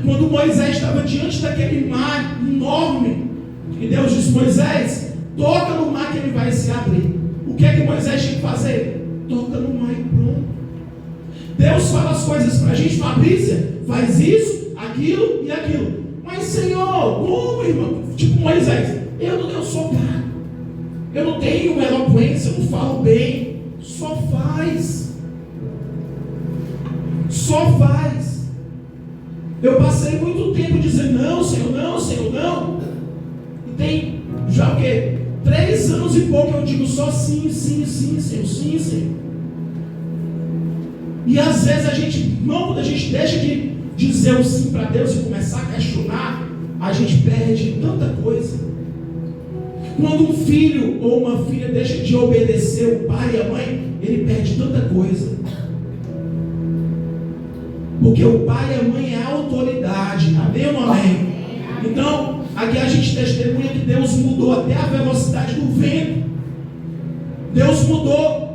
Quando Moisés estava diante daquele mar enorme, e Deus disse, Moisés, toca no mar que ele vai se abrir. O que é que Moisés tinha que fazer? Toca no mar e pronto. Deus fala as coisas para a gente, Fabrícia, faz isso, aquilo e aquilo. Mas Senhor, como, irmão? Tipo Moisés, eu sou cara, eu não tenho eloquência, eu não falo bem. Só faz. Só faz. Eu passei muito tempo dizendo, não, Senhor, não, Senhor, não. E tem já o quê? 3 anos e pouco eu digo só sim, sim, sim, Senhor, sim, Senhor. E às vezes a gente, não, quando a gente deixa de dizer o sim para Deus e começar a questionar, a gente perde tanta coisa. Quando um filho ou uma filha deixa de obedecer o pai e a mãe, ele perde tanta coisa. Porque o pai e a mãe é a autoridade. Amém ou não amém? Então, aqui a gente testemunha que Deus mudou até a velocidade do vento. Deus mudou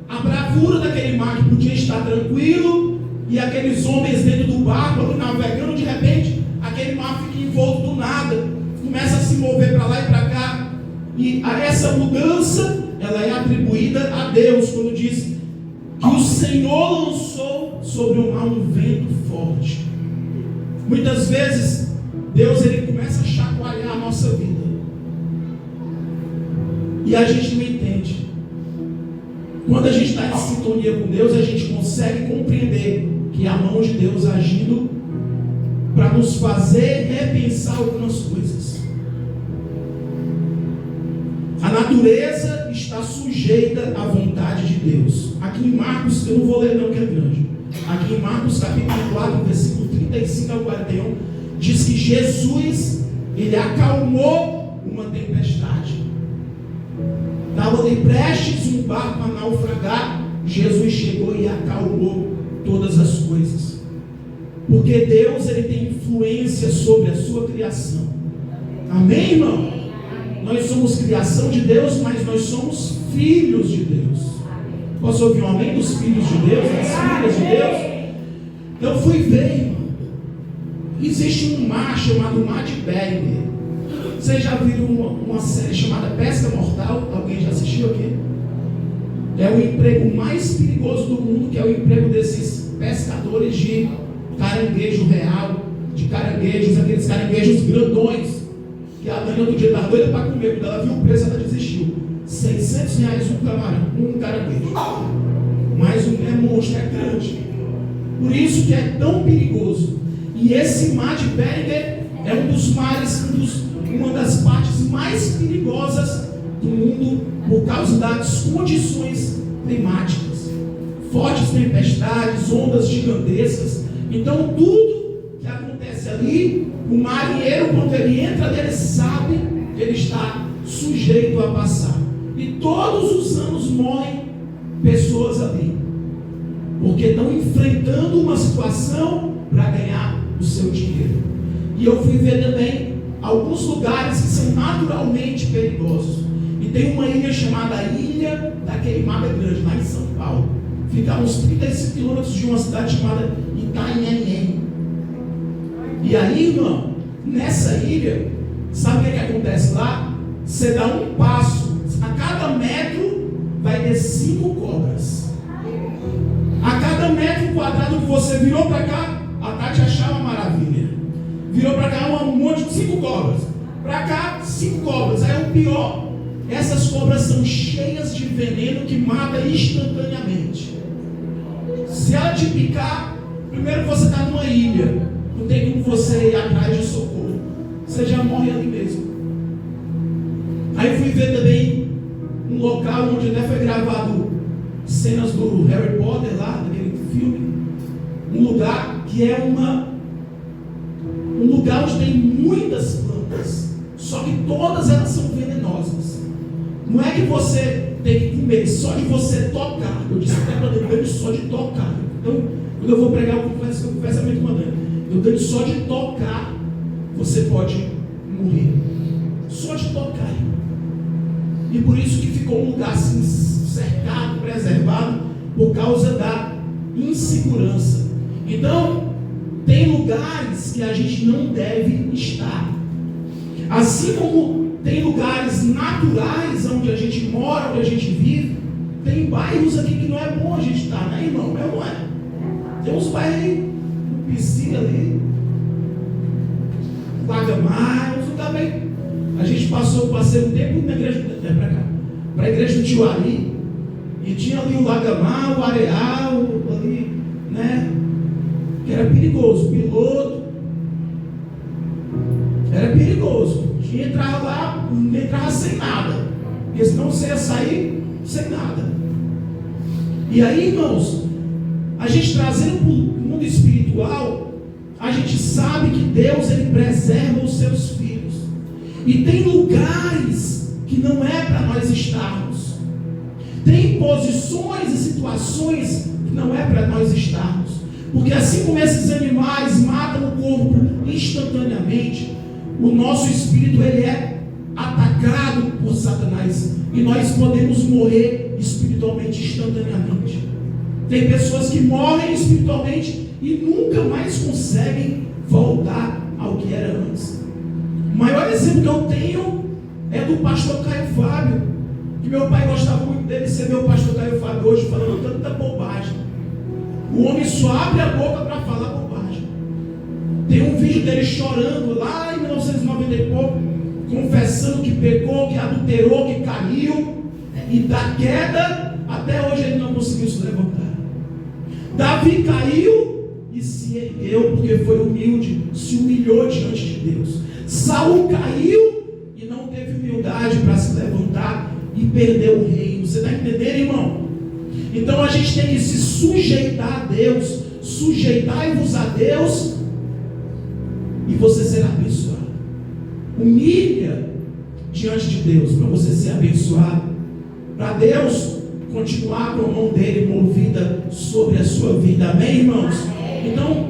a bravura daquele mar que podia estar tranquilo, e aqueles homens dentro do barco, ali navegando, de repente, aquele mar fica envolto do nada, começa a se mover para lá e para cá. E essa mudança, ela é atribuída a Deus, quando diz que o Senhor lançou sobre o mar um vento forte. Muitas vezes, Deus ele começa a chacoalhar a nossa vida. E a gente não entende. Quando a gente está em sintonia com Deus, a gente consegue compreender que é a mão de Deus agindo para nos fazer repensar algumas coisas. A natureza está sujeita à vontade de Deus. Aqui em Marcos, eu não vou ler não que é grande. Aqui em Marcos capítulo 4, versículo 35 ao 41, diz que Jesus, ele acalmou uma tempestade. Estava ali prestes um barco a naufragar, Jesus chegou e acalmou todas as coisas. Porque Deus, ele tem influência sobre a sua criação. Amém, irmão? Nós somos criação de Deus, mas nós somos filhos de Deus. Posso ouvir um amém dos filhos de Deus, das filhas de Deus? Eu fui ver, irmão. Existe um mar chamado Mar de Bering. Vocês já viram uma série chamada Pesca Mortal? Alguém já assistiu aqui? É o emprego mais perigoso do mundo, que é o emprego desses pescadores de caranguejo real, de caranguejos, aqueles caranguejos grandões, que a Dani outro dia estava doida para comer, quando ela viu o preço, ela desistiu. R$600 um camarão, um caranguejo. Mas é monstro, é grande. Por isso que é tão perigoso. E esse mar de Bering é um dos mares, uma das partes mais perigosas do mundo por causa das condições climáticas. Fortes tempestades, ondas gigantescas. Então tudo que acontece ali, o marinheiro, quando ele entra nele, sabe que ele está sujeito a passar. E todos os anos morrem pessoas ali, porque estão enfrentando uma situação para ganhar o seu dinheiro. E eu fui ver também alguns lugares que são naturalmente perigosos. E tem uma ilha chamada Ilha da Queimada Grande, lá em São Paulo. Fica a uns 35 quilômetros de uma cidade chamada Itanhaém. E aí, irmão, nessa ilha, sabe o que acontece lá? Você dá um passo, a cada metro vai ter 5 cobras. A cada metro quadrado que você virou para cá, a Tati achava uma maravilha. Virou para cá um monte de 5 cobras. Para cá, 5 cobras. Aí o pior, essas cobras são cheias de veneno que mata instantaneamente. Se ela te picar, primeiro você está numa ilha, não tem como você ir atrás de socorro. Você já morre ali mesmo. Aí fui ver também um local onde até foi gravado cenas do Harry Potter lá, daquele filme. Um lugar que é um lugar onde tem muitas plantas, só que todas elas são venenosas. Não é que você tem que comer, só de você tocar. Eu disse até para Dani, só de tocar. Então, quando eu vou pregar o confessamento com a Dani, eu Dani, só de tocar você pode morrer. Só de tocar. E por isso que ficou um lugar assim, cercado, preservado, por causa da insegurança. Então, tem lugares que a gente não deve estar. Assim como tem lugares naturais onde a gente mora, onde a gente vive, tem bairros aqui que não é bom a gente estar, né, irmão? É ou não é? Tem uns bairros aí, piscina ali, Lagamar, uns lugares bem. A gente passei um tempo na igreja, para a igreja do Tio Ali, e tinha ali o Lagamar, o Areal, ali, né? Que era perigoso, piloto. Era perigoso. Tinha entrar lá, não entrava sem nada. Porque senão você ia sair sem nada. E aí, irmãos, a gente trazendo para o mundo espiritual, a gente sabe que Deus, Ele preserva os seus filhos. E tem lugares que não é para nós estarmos. Tem posições e situações que não é para nós estarmos. Porque assim como esses animais matam o corpo instantaneamente, o nosso espírito ele é atacado por Satanás. E nós podemos morrer espiritualmente instantaneamente. Tem pessoas que morrem espiritualmente e nunca mais conseguem voltar ao que era antes. O maior exemplo que eu tenho é do pastor Caio Fábio, que meu pai gostava muito dele. Você vê o pastor Caio Fábio hoje falando tanta bobagem. O homem só abre a boca para falar bobagem. Tem um vídeo dele chorando lá em 1990 e pouco, confessando que pecou, que adulterou, que caiu, e da queda até hoje ele não conseguiu se levantar. Davi caiu e se ergueu porque foi humilde, se humilhou diante de Deus. Saul caiu e não teve humildade para se levantar e perdeu o reino. Você está entendendo, irmão? Então a gente tem que se sujeitar a Deus. Sujeitai-vos a Deus e você será abençoado. Humilha diante de Deus para você ser abençoado, para Deus continuar com a mão dele movida sobre a sua vida. Amém, irmãos? Então,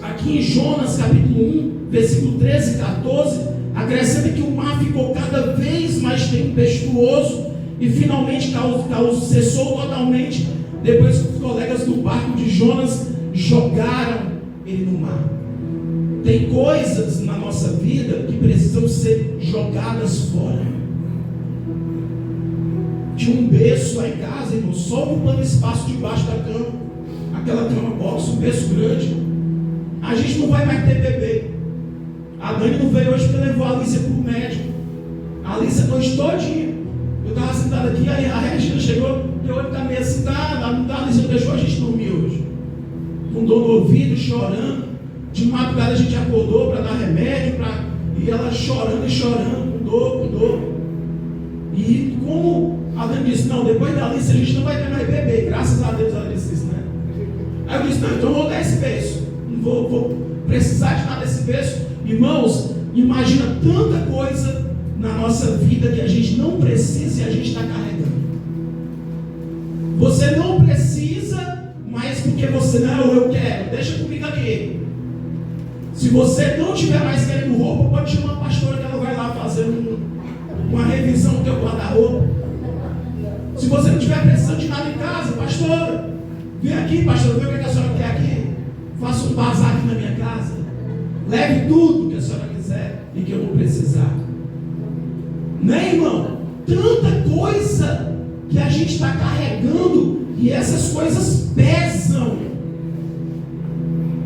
aqui em Jonas capítulo 1, versículo 13 e 14, acrescenta que o mar ficou cada vez mais tempestuoso e finalmente cessou totalmente depois que os colegas do barco de Jonas jogaram ele no mar. Tem coisas na nossa vida que precisam ser jogadas fora. Tinha um berço lá em casa, irmão, só ocupando espaço debaixo da cama, aquela cama box, um berço grande. A gente não vai mais ter bebê. A A Dani não veio hoje porque levou a Alicia para o médico. A Alicia a noite todinha. Eu estava sentado aqui, aí a Regina chegou, deu olho da mesa assim, a Alicia deixou a gente dormir hoje. Com dor no ouvido, chorando. De madrugada a gente acordou para dar remédio, e ela chorando e chorando, com dor. E como a Dani disse, não, depois da Alicia a gente não vai ter mais bebê. Graças a Deus ela disse isso, né? Aí eu disse, não, então eu vou dar esse berço. Não vou precisar de nada desse berço. Irmãos, imagina tanta coisa na nossa vida que a gente não precisa e a gente está carregando. Você não precisa, mas porque você não, eu quero, deixa comigo aqui. Se você não tiver mais querendo roupa, pode chamar a pastora que ela vai lá fazer uma revisão do teu guarda-roupa. Se você não tiver precisando de nada em casa, pastora, vem aqui, pastora, vê o que a senhora quer aqui. Faça um bazar aqui na minha casa. Leve tudo que a senhora quiser e que eu vou precisar. Né, irmão? Tanta coisa que a gente está carregando e essas coisas pesam.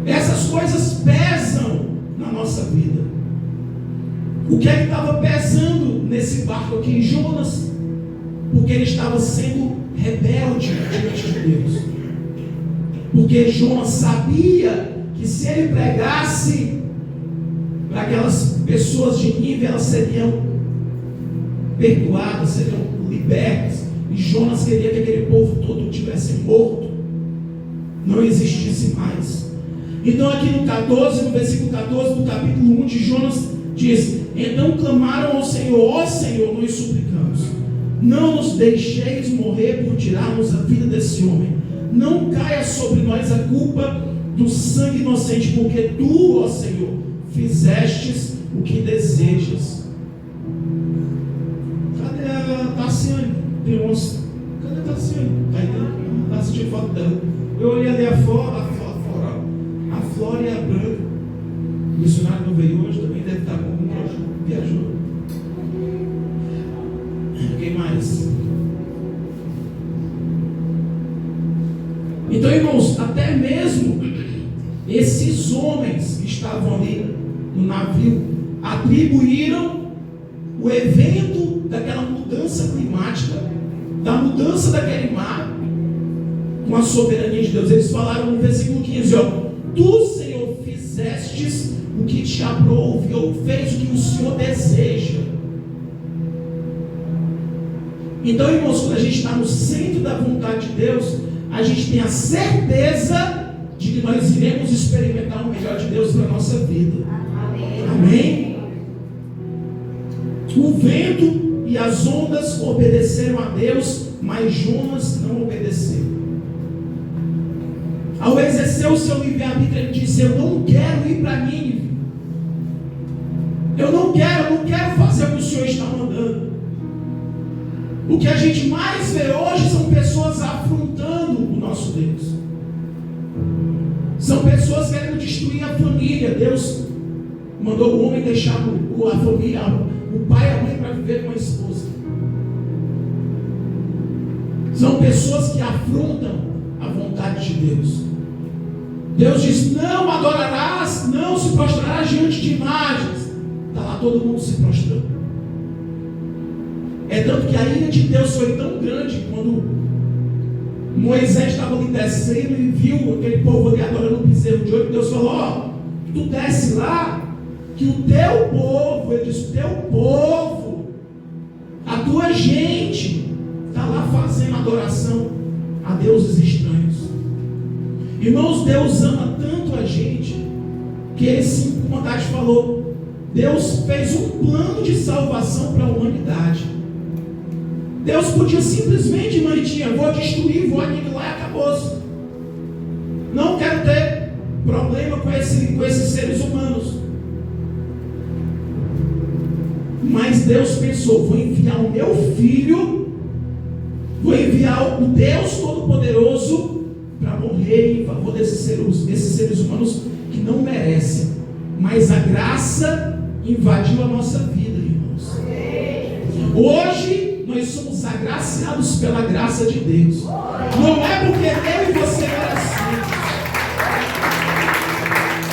Essas coisas pesam na nossa vida. O que é que estava pesando nesse barco aqui em Jonas? Porque ele estava sendo rebelde diante de Deus. Porque Jonas sabia que se ele pregasse para aquelas pessoas de Nínive, elas seriam perdoadas, seriam libertas. E Jonas queria que aquele povo todo tivesse morto, não existisse mais. Então aqui no 14, no versículo 14 do capítulo 1 de Jonas, diz: então clamaram ao Senhor: ó Senhor, nós suplicamos, não nos deixeis morrer por tirarmos a vida desse homem. Não caia sobre nós a culpa do sangue inocente, porque tu, ó Senhor, fizestes o que desejas. Cadê a Tassiane? Cadê a Tassiane? Está aí, está assistindo foto dela. Eu olhei ali a Flora e a Branca. O missionário não veio hoje, também deve estar com algum projeto. Viajou. Quem mais? Então, irmãos, até mesmo esses homens que estavam ali no navio atribuíram o evento daquela mudança climática, da mudança daquele mar, com a soberania de Deus. Eles falaram no versículo 15, ó: tu, Senhor, fizestes o que te aprouve, ou fez o que o Senhor deseja. Então, irmãos, quando a gente está no centro da vontade de Deus, a gente tem a certeza de que nós iremos experimentar o melhor de Deus na nossa vida. Amém? O vento e as ondas obedeceram a Deus, mas Jonas não obedeceu. Ao exercer o seu livre-arbítrio, ele disse: eu não quero ir para Nínive. Eu não quero fazer o que o Senhor está mandando. O que a gente mais vê hoje são pessoas afrontando o nosso Deus. São pessoas querendo destruir a família. Deus mandou o homem deixar a família, o pai e a mãe, para viver com a esposa. São pessoas que afrontam a vontade de Deus. Deus diz: não adorarás, não se prostrarás diante de imagens. Está lá todo mundo se prostrando. É tanto que a ira de Deus foi tão grande, quando Moisés estava ali descendo e viu aquele povo ali adorando o bezerro de ouro, Deus falou: ó, tu desce lá, que o teu povo, ele disse, o teu povo, a tua gente, está lá fazendo adoração a deuses estranhos. Irmãos, Deus ama tanto a gente, que ele sim, com vontade falou, Deus fez um plano de salvação para a humanidade. Deus podia simplesmente, manitinha, vou destruir, vou aniquilar e acabou-se. Não quero ter problema com esses seres humanos. Mas Deus pensou: vou enviar o meu filho, vou enviar o Deus Todo-Poderoso para morrer em favor desses seres humanos que não merecem. Mas a graça invadiu a nossa vida, irmãos. Hoje nós somos agraciados pela graça de Deus. Não é porque eu e você merecemos,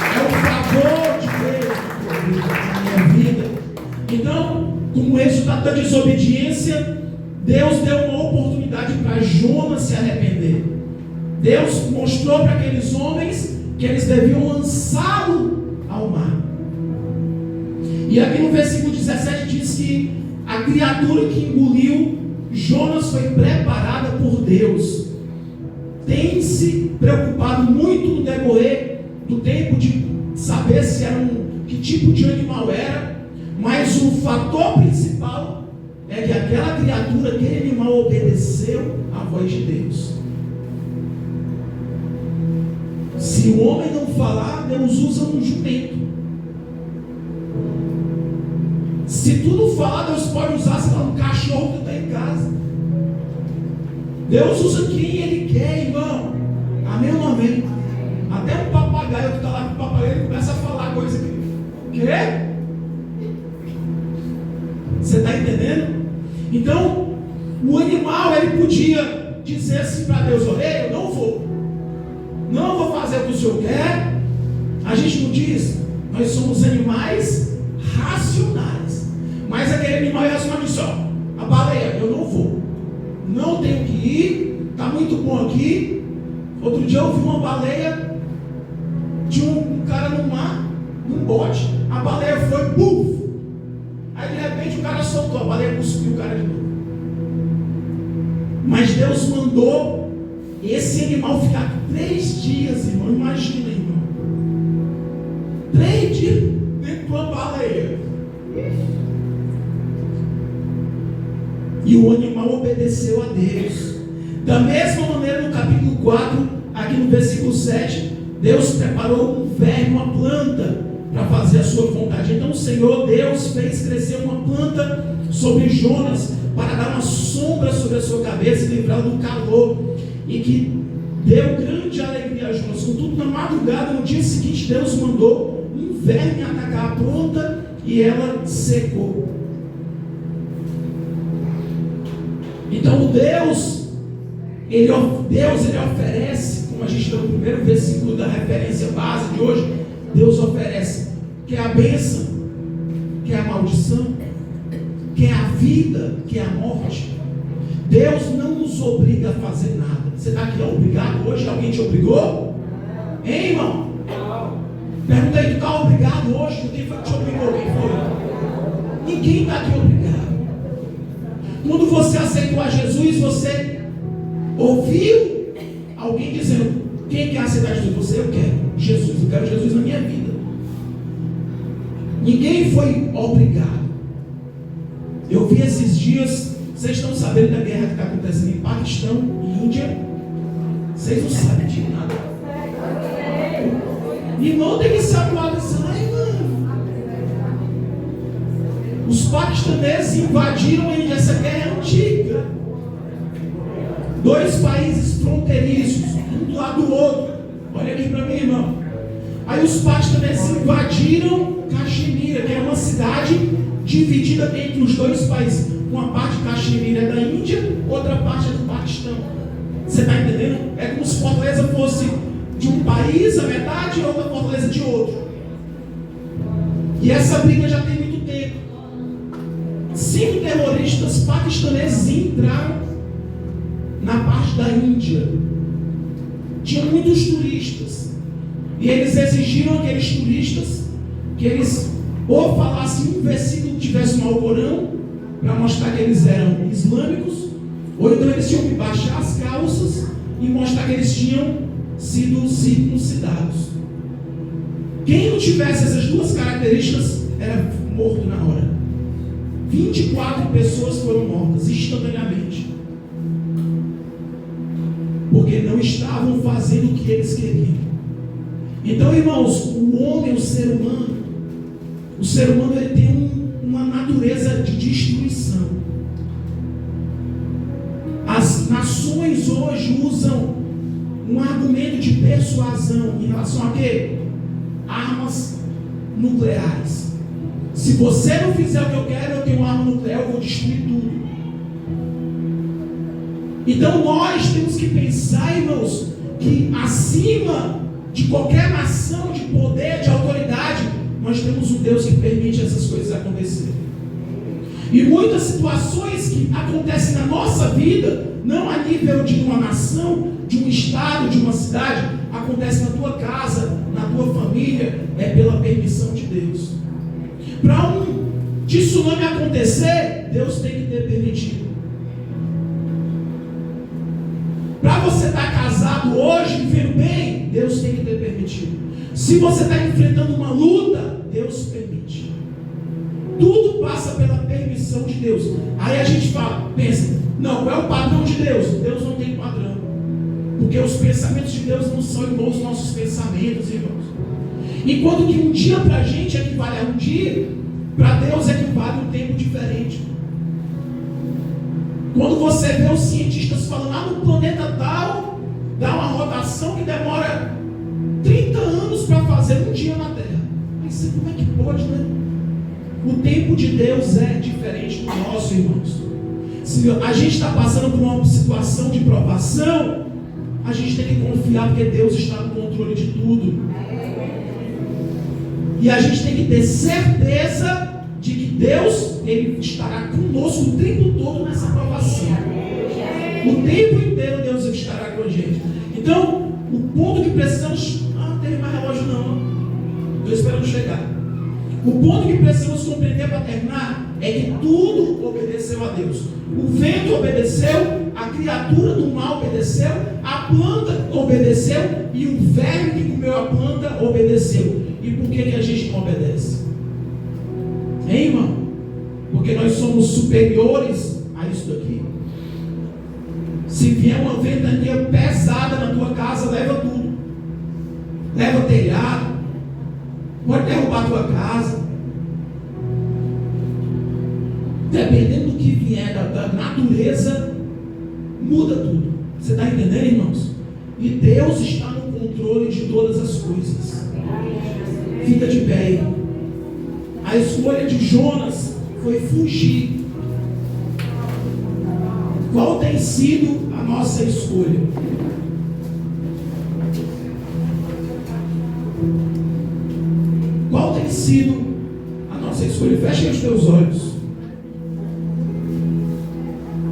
é o favor de Deus. da desobediência, Deus deu uma oportunidade para Jonas se arrepender. Deus mostrou para aqueles homens que eles deviam lançá-lo ao mar. E aqui no versículo 17 diz que a criatura que engoliu Jonas foi preparada por Deus. Tem se preocupado muito no decorrer do tempo de saber se era que tipo de animal era, mas o fator principal é que aquela criatura, aquele animal obedeceu à voz de Deus. Se o homem não falar, Deus usa um jumento. Se tudo falar, Deus pode usar, sei lá, um cachorro que está em casa. Deus usa quem Ele quer, irmão. Amém ou não amém? Até um papagaio que está lá com o papagaio, ele começa a falar coisa que... Quê? Você está entendendo? Então, o animal, ele podia dizer assim para Deus: olha, eu não vou fazer o que o Senhor quer. A gente não diz, nós somos animais racionais. Mas aquele animal irracional disse: ó, a baleia, eu não vou, não tenho que ir, está muito bom aqui. Outro dia eu vi uma baleia de um cara no mar, num bote, a baleia foi, buf! Aí de repente o cara soltou, a baleia cuspiu o cara de novo. Mas Deus mandou esse animal ficar 3 dias, irmão. Imagina, irmão, 3 dias dentro de uma baleia. E o animal obedeceu a Deus. Da mesma maneira, no capítulo 4, aqui no versículo 7, Deus preparou um verme, uma planta, para fazer a sua vontade. Então o Senhor Deus fez crescer uma planta sobre Jonas, para dar uma sombra sobre a sua cabeça e livrá-lo do calor, e que deu grande alegria a Jonas. Contudo, na madrugada, no dia seguinte, Deus mandou um verme atacar a planta e ela secou. Então Deus ele oferece, como a gente está no primeiro versículo da referência base de hoje, Deus oferece, quer a bênção, quer a maldição, quer a vida, quer a morte. Deus não nos obriga a fazer nada. Você está aqui obrigado hoje? Alguém te obrigou? Hein, irmão? Pergunta aí, tu está obrigado hoje? Quem foi que te obrigou? Quem foi? Ninguém está aqui obrigado. Quando você aceitou a Jesus, você ouviu alguém dizendo: quem quer aceitar Jesus? Você, eu quero Jesus, eu quero Jesus na minha vida. Ninguém foi obrigado. Eu vi esses dias, vocês estão sabendo da guerra que está acontecendo em Paquistão e Índia? Vocês não sabem de nada. Irmão, tem que se atualizar, mano. Os paquistaneses invadiram a Índia. Essa guerra é antiga. 2 países fronteiriços, um do lado do outro. Olha aqui para mim, irmão. Aí os paquistaneses invadiram Caxemira, que é uma cidade dividida entre os 2 países. Uma parte de Caxemira é da Índia, outra parte é do Paquistão. Você está entendendo? É como se Fortaleza fosse de um país a metade e outra Fortaleza de outro. E essa briga já tem muito tempo. 5 terroristas paquistaneses entraram na parte da Índia. Tinha muitos turistas. E eles exigiram aqueles turistas que eles ou falassem um versículo que tivesse no Alcorão, para mostrar que eles eram islâmicos, ou então eles tinham que baixar as calças e mostrar que eles tinham sido circuncidados. Quem não tivesse essas 2 características era morto na hora. 24 pessoas foram mortas instantaneamente, porque não estavam fazendo o que eles queriam. Então, irmãos, o homem, o ser humano ele tem uma natureza de destruição. As nações hoje usam um argumento de persuasão em relação a quê? Armas nucleares. Se você não fizer o que eu quero, eu tenho uma arma nuclear, eu vou destruir tudo. Então nós temos que pensar, irmãos, que acima de qualquer nação, de poder, de autoridade, nós temos um Deus que permite essas coisas acontecerem. E muitas situações que acontecem na nossa vida, não a nível de uma nação, de um estado, de uma cidade, acontece na tua casa, na tua família, é pela permissão de Deus. Para um tsunami acontecer, Deus tem que ter permitido. Para você estar casado hoje, vivendo bem, Deus tem que ter permitido. Se você está enfrentando uma luta, Deus permite. Tudo passa pela permissão de Deus. Aí a gente pensa, não, qual é o padrão de Deus? Deus não tem padrão. Porque os pensamentos de Deus não são igual aos nossos pensamentos, irmãos. Enquanto que um dia para a gente equivale a um dia, para Deus equivale a um tempo diferente. Quando você vê os cientistas falando, no planeta tal, dá uma rotação que demora 30 anos para fazer um dia na Terra. Mas como é que pode, né? O tempo de Deus é diferente do nosso, irmãos. Se a gente está passando por uma situação de provação, a gente tem que confiar, porque Deus está no controle de tudo. E a gente tem que ter certeza de que Deus, Ele estará conosco o tempo todo nessa provação. O tempo inteiro Deus estará com a gente. Então, o ponto que precisamos... não tem mais relógio não. Estou esperando chegar. O ponto que precisamos compreender para terminar é que tudo obedeceu a Deus. O vento obedeceu, a criatura do mal obedeceu, a planta obedeceu e o verme que comeu a planta obedeceu. E por que a gente não obedece? Hein, irmão? Porque nós somos superiores a isso daqui. Se vier uma ventania pesada na tua casa, leva tudo. Leva telhado. Pode derrubar a tua casa. Dependendo do que vier da natureza, muda tudo. Você está entendendo, irmãos? E Deus está no controle de todas as coisas. Fica de pé. A escolha de Jonas foi fugir. Qual tem sido a nossa escolha? Qual tem sido a nossa escolha? Feche os teus olhos.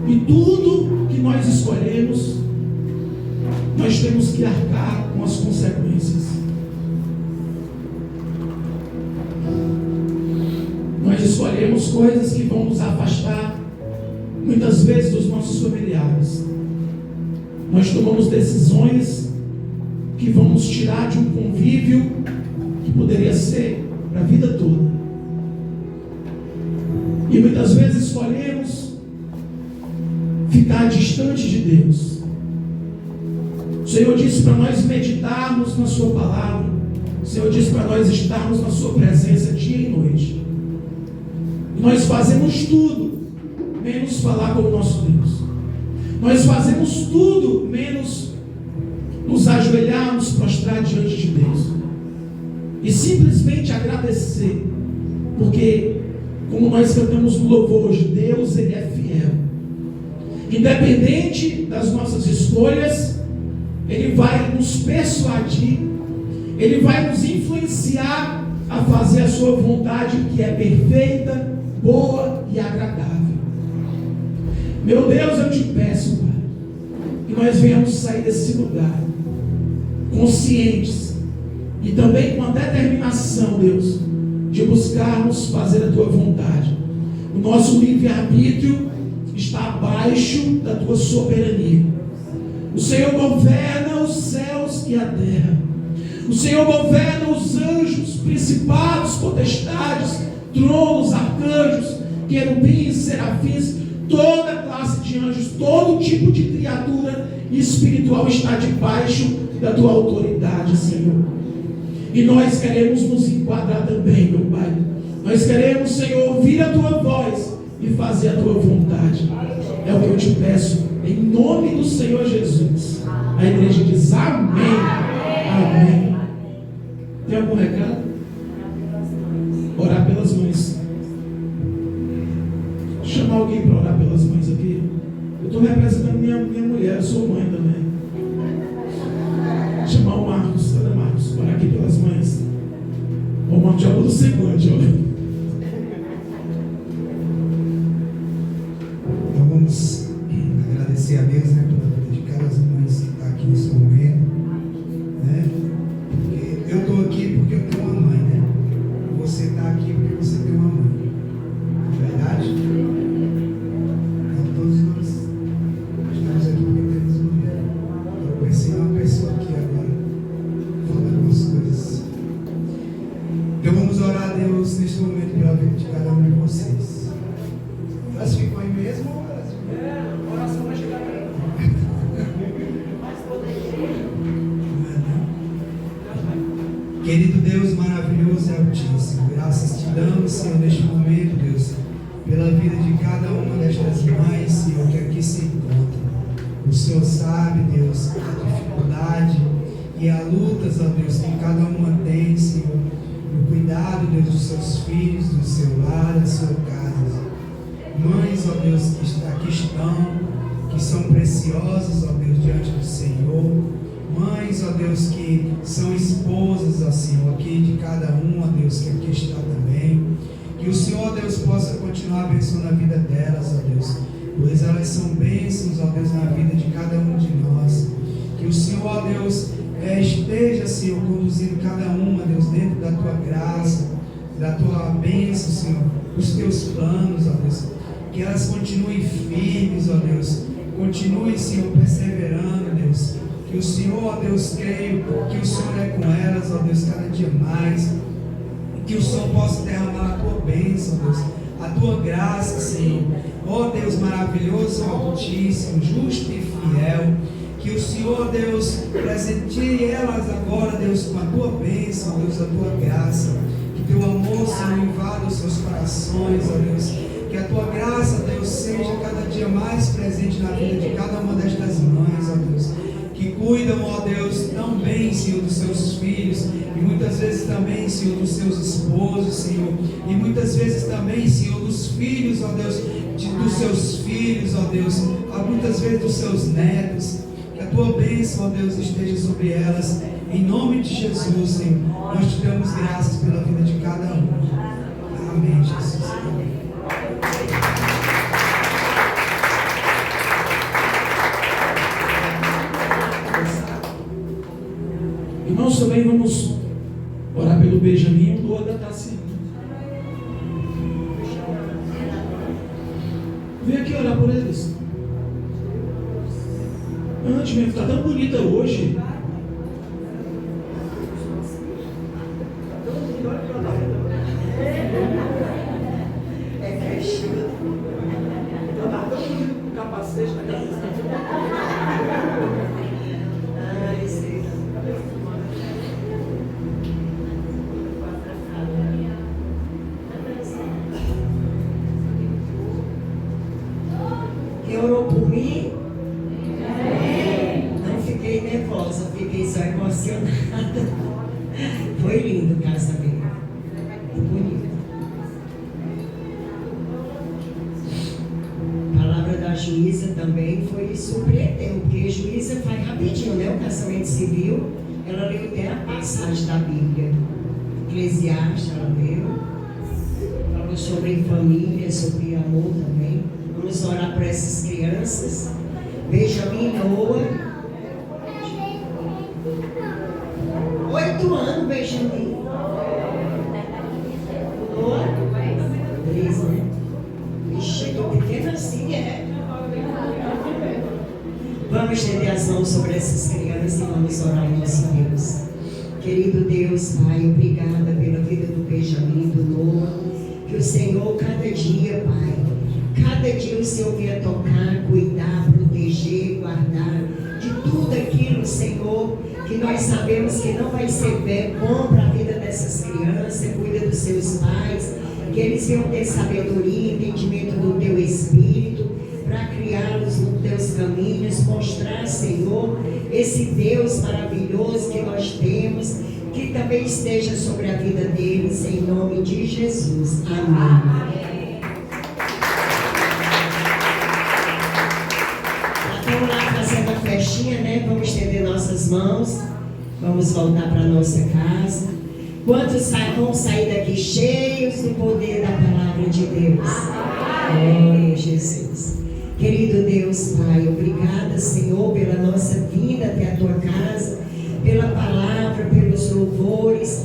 E tudo que nós escolhemos, nós temos que arcar com as consequências. Nós escolhemos coisas que vão nos afastar, muitas vezes, dos nossos familiares. Nós tomamos decisões que vão nos tirar de um convívio que poderia ser para a vida toda. E muitas vezes escolhemos ficar distante de Deus. O Senhor disse para nós meditarmos na Sua palavra. O Senhor disse para nós estarmos na Sua presença dia e noite. E nós fazemos tudo menos falar com o nosso Deus. Nós fazemos tudo menos nos ajoelhar, nos prostrar diante de Deus e simplesmente agradecer, porque como nós cantamos no louvor hoje, Deus, Ele é fiel. Independente das nossas escolhas, Ele vai nos persuadir, Ele vai nos influenciar a fazer a Sua vontade, que é perfeita, boa e agradável. Meu Deus, eu te peço, Pai, que nós venhamos sair desse lugar conscientes e também com a determinação, Deus, de buscarmos fazer a Tua vontade. O nosso livre-arbítrio está abaixo da Tua soberania. O Senhor governa os céus e a terra. O Senhor governa os anjos, principados, potestades, tronos, arcanjos, querubins, serafins, toda classe de anjos, todo tipo de criatura espiritual está debaixo da Tua autoridade, Senhor. E nós queremos nos enquadrar também, meu Pai. Nós queremos, Senhor, ouvir a Tua voz e fazer a Tua vontade. É o que eu te peço, em nome do Senhor Jesus. A igreja diz amém. Amém. Tem algum recado? Orar pelas mães. Chamar alguém para orar pelas mães aqui. Eu estou representando minha mulher, eu sou mãe também. Chamar o Marcos, cadê Marcos? Orar aqui pelas mães. O Marcos já muda o semblante, ó. Querido Deus maravilhoso e altíssimo, graças te damos, Senhor, neste momento, Deus, pela vida de cada uma destas mães, Senhor, que aqui se encontram. O Senhor sabe, Deus, a dificuldade e a lutas, ó Deus, que cada uma tem, Senhor, no cuidado, Deus, dos seus filhos, do seu lar, da sua casa. Mães, ó Deus, que aqui estão, que são preciosas, ó Deus, diante do Senhor. Mães, ó Deus, que são esposas, ó Senhor, aqui de cada um, ó Deus, que aqui está também. Que o Senhor, ó Deus, possa continuar abençoando a vida delas, ó Deus, pois elas são bênçãos, ó Deus, na vida de cada um de nós. Que o Senhor, ó Deus, esteja, Senhor, conduzindo cada uma, Deus, dentro da tua graça, da tua bênção, Senhor, os teus planos, ó Deus. Que elas continuem firmes, ó Deus. Continuem, Senhor, perseverando, Deus. Que o Senhor, ó Deus, creio que o Senhor é com elas, ó Deus, cada dia mais. Que o Senhor possa derramar a tua bênção, Deus, a tua graça, Senhor. Ó Deus maravilhoso, altíssimo, justo e fiel. Que o Senhor, Deus, presenteie elas agora, Deus, com a tua bênção, Deus, a tua graça. Que teu amor, Senhor, invada os seus corações, ó Deus. Que a tua graça, Deus, seja cada dia mais presente na vida de cada uma destas mães, ó Deus. Que cuidam, ó Deus, tão bem, Senhor, dos seus filhos. E muitas vezes também, Senhor, dos seus esposos, Senhor. E muitas vezes também, Senhor, dos filhos, ó Deus, dos seus filhos, ó Deus. Muitas vezes dos seus netos. Que a tua bênção, ó Deus, esteja sobre elas. Em nome de Jesus, Senhor. Nós te damos graças pela vida de cada um. Amém, Jesus. Amém. Irmãos, também vamos orar pelo Benjamin e o Lua da Tassiana. Vem aqui orar por eles. Antes mesmo, está tão bonita hoje. Capacete na cabeça. Quem orou por mim? Não fiquei nervosa, fiquei só emocionada. Foi lindo o casamento. Bonito. A palavra da juíza também foi surpreendente, porque a juíza faz rapidinho, né? O casamento civil, ela leu até a passagem da Bíblia. Eclesiastes, ela leu. Falou sobre família, sobre amor também. Vamos orar por essas crianças. Benjamin Noah. 8 anos, Benjamin. Noah. 3, né? Ixi, tô pequena assim, é. Vamos estender as mãos sobre essas crianças e vamos orar ao nosso Deus. Querido Deus, Pai, obrigada pela vida do Benjamin, do Noah. Que o Senhor, cada dia, Pai, cada dia o Senhor venha tocar, cuidar, proteger, guardar de tudo aquilo, Senhor, que nós sabemos que não vai ser bom para a vida dessas crianças. Cuida dos seus pais, que eles venham ter sabedoria, entendimento do Teu Espírito, para criá-los nos Teus caminhos, mostrar, Senhor, esse Deus maravilhoso que nós temos, que também esteja sobre a vida deles, em nome de Jesus. Amém. Estamos lá fazendo a festinha, né? Vamos estender nossas mãos, vamos voltar para a nossa casa. Quantos vão sair daqui cheios do poder da palavra de Deus? Glória a Jesus. Querido Deus, Pai, obrigada, Senhor, pela nossa vinda até a Tua casa, pela palavra, pelos louvores,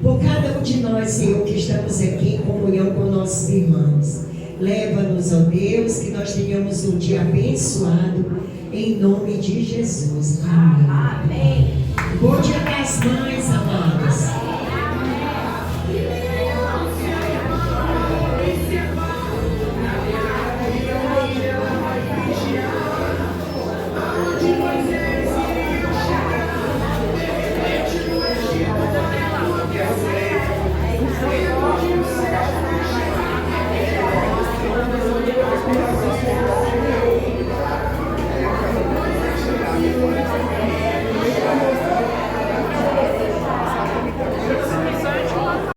por cada um de nós, Senhor, que estamos aqui em comunhão com nossos irmãos. Leva-nos, ó Deus, que nós tenhamos um dia abençoado, em nome de Jesus. Amém. Bom dia das mães.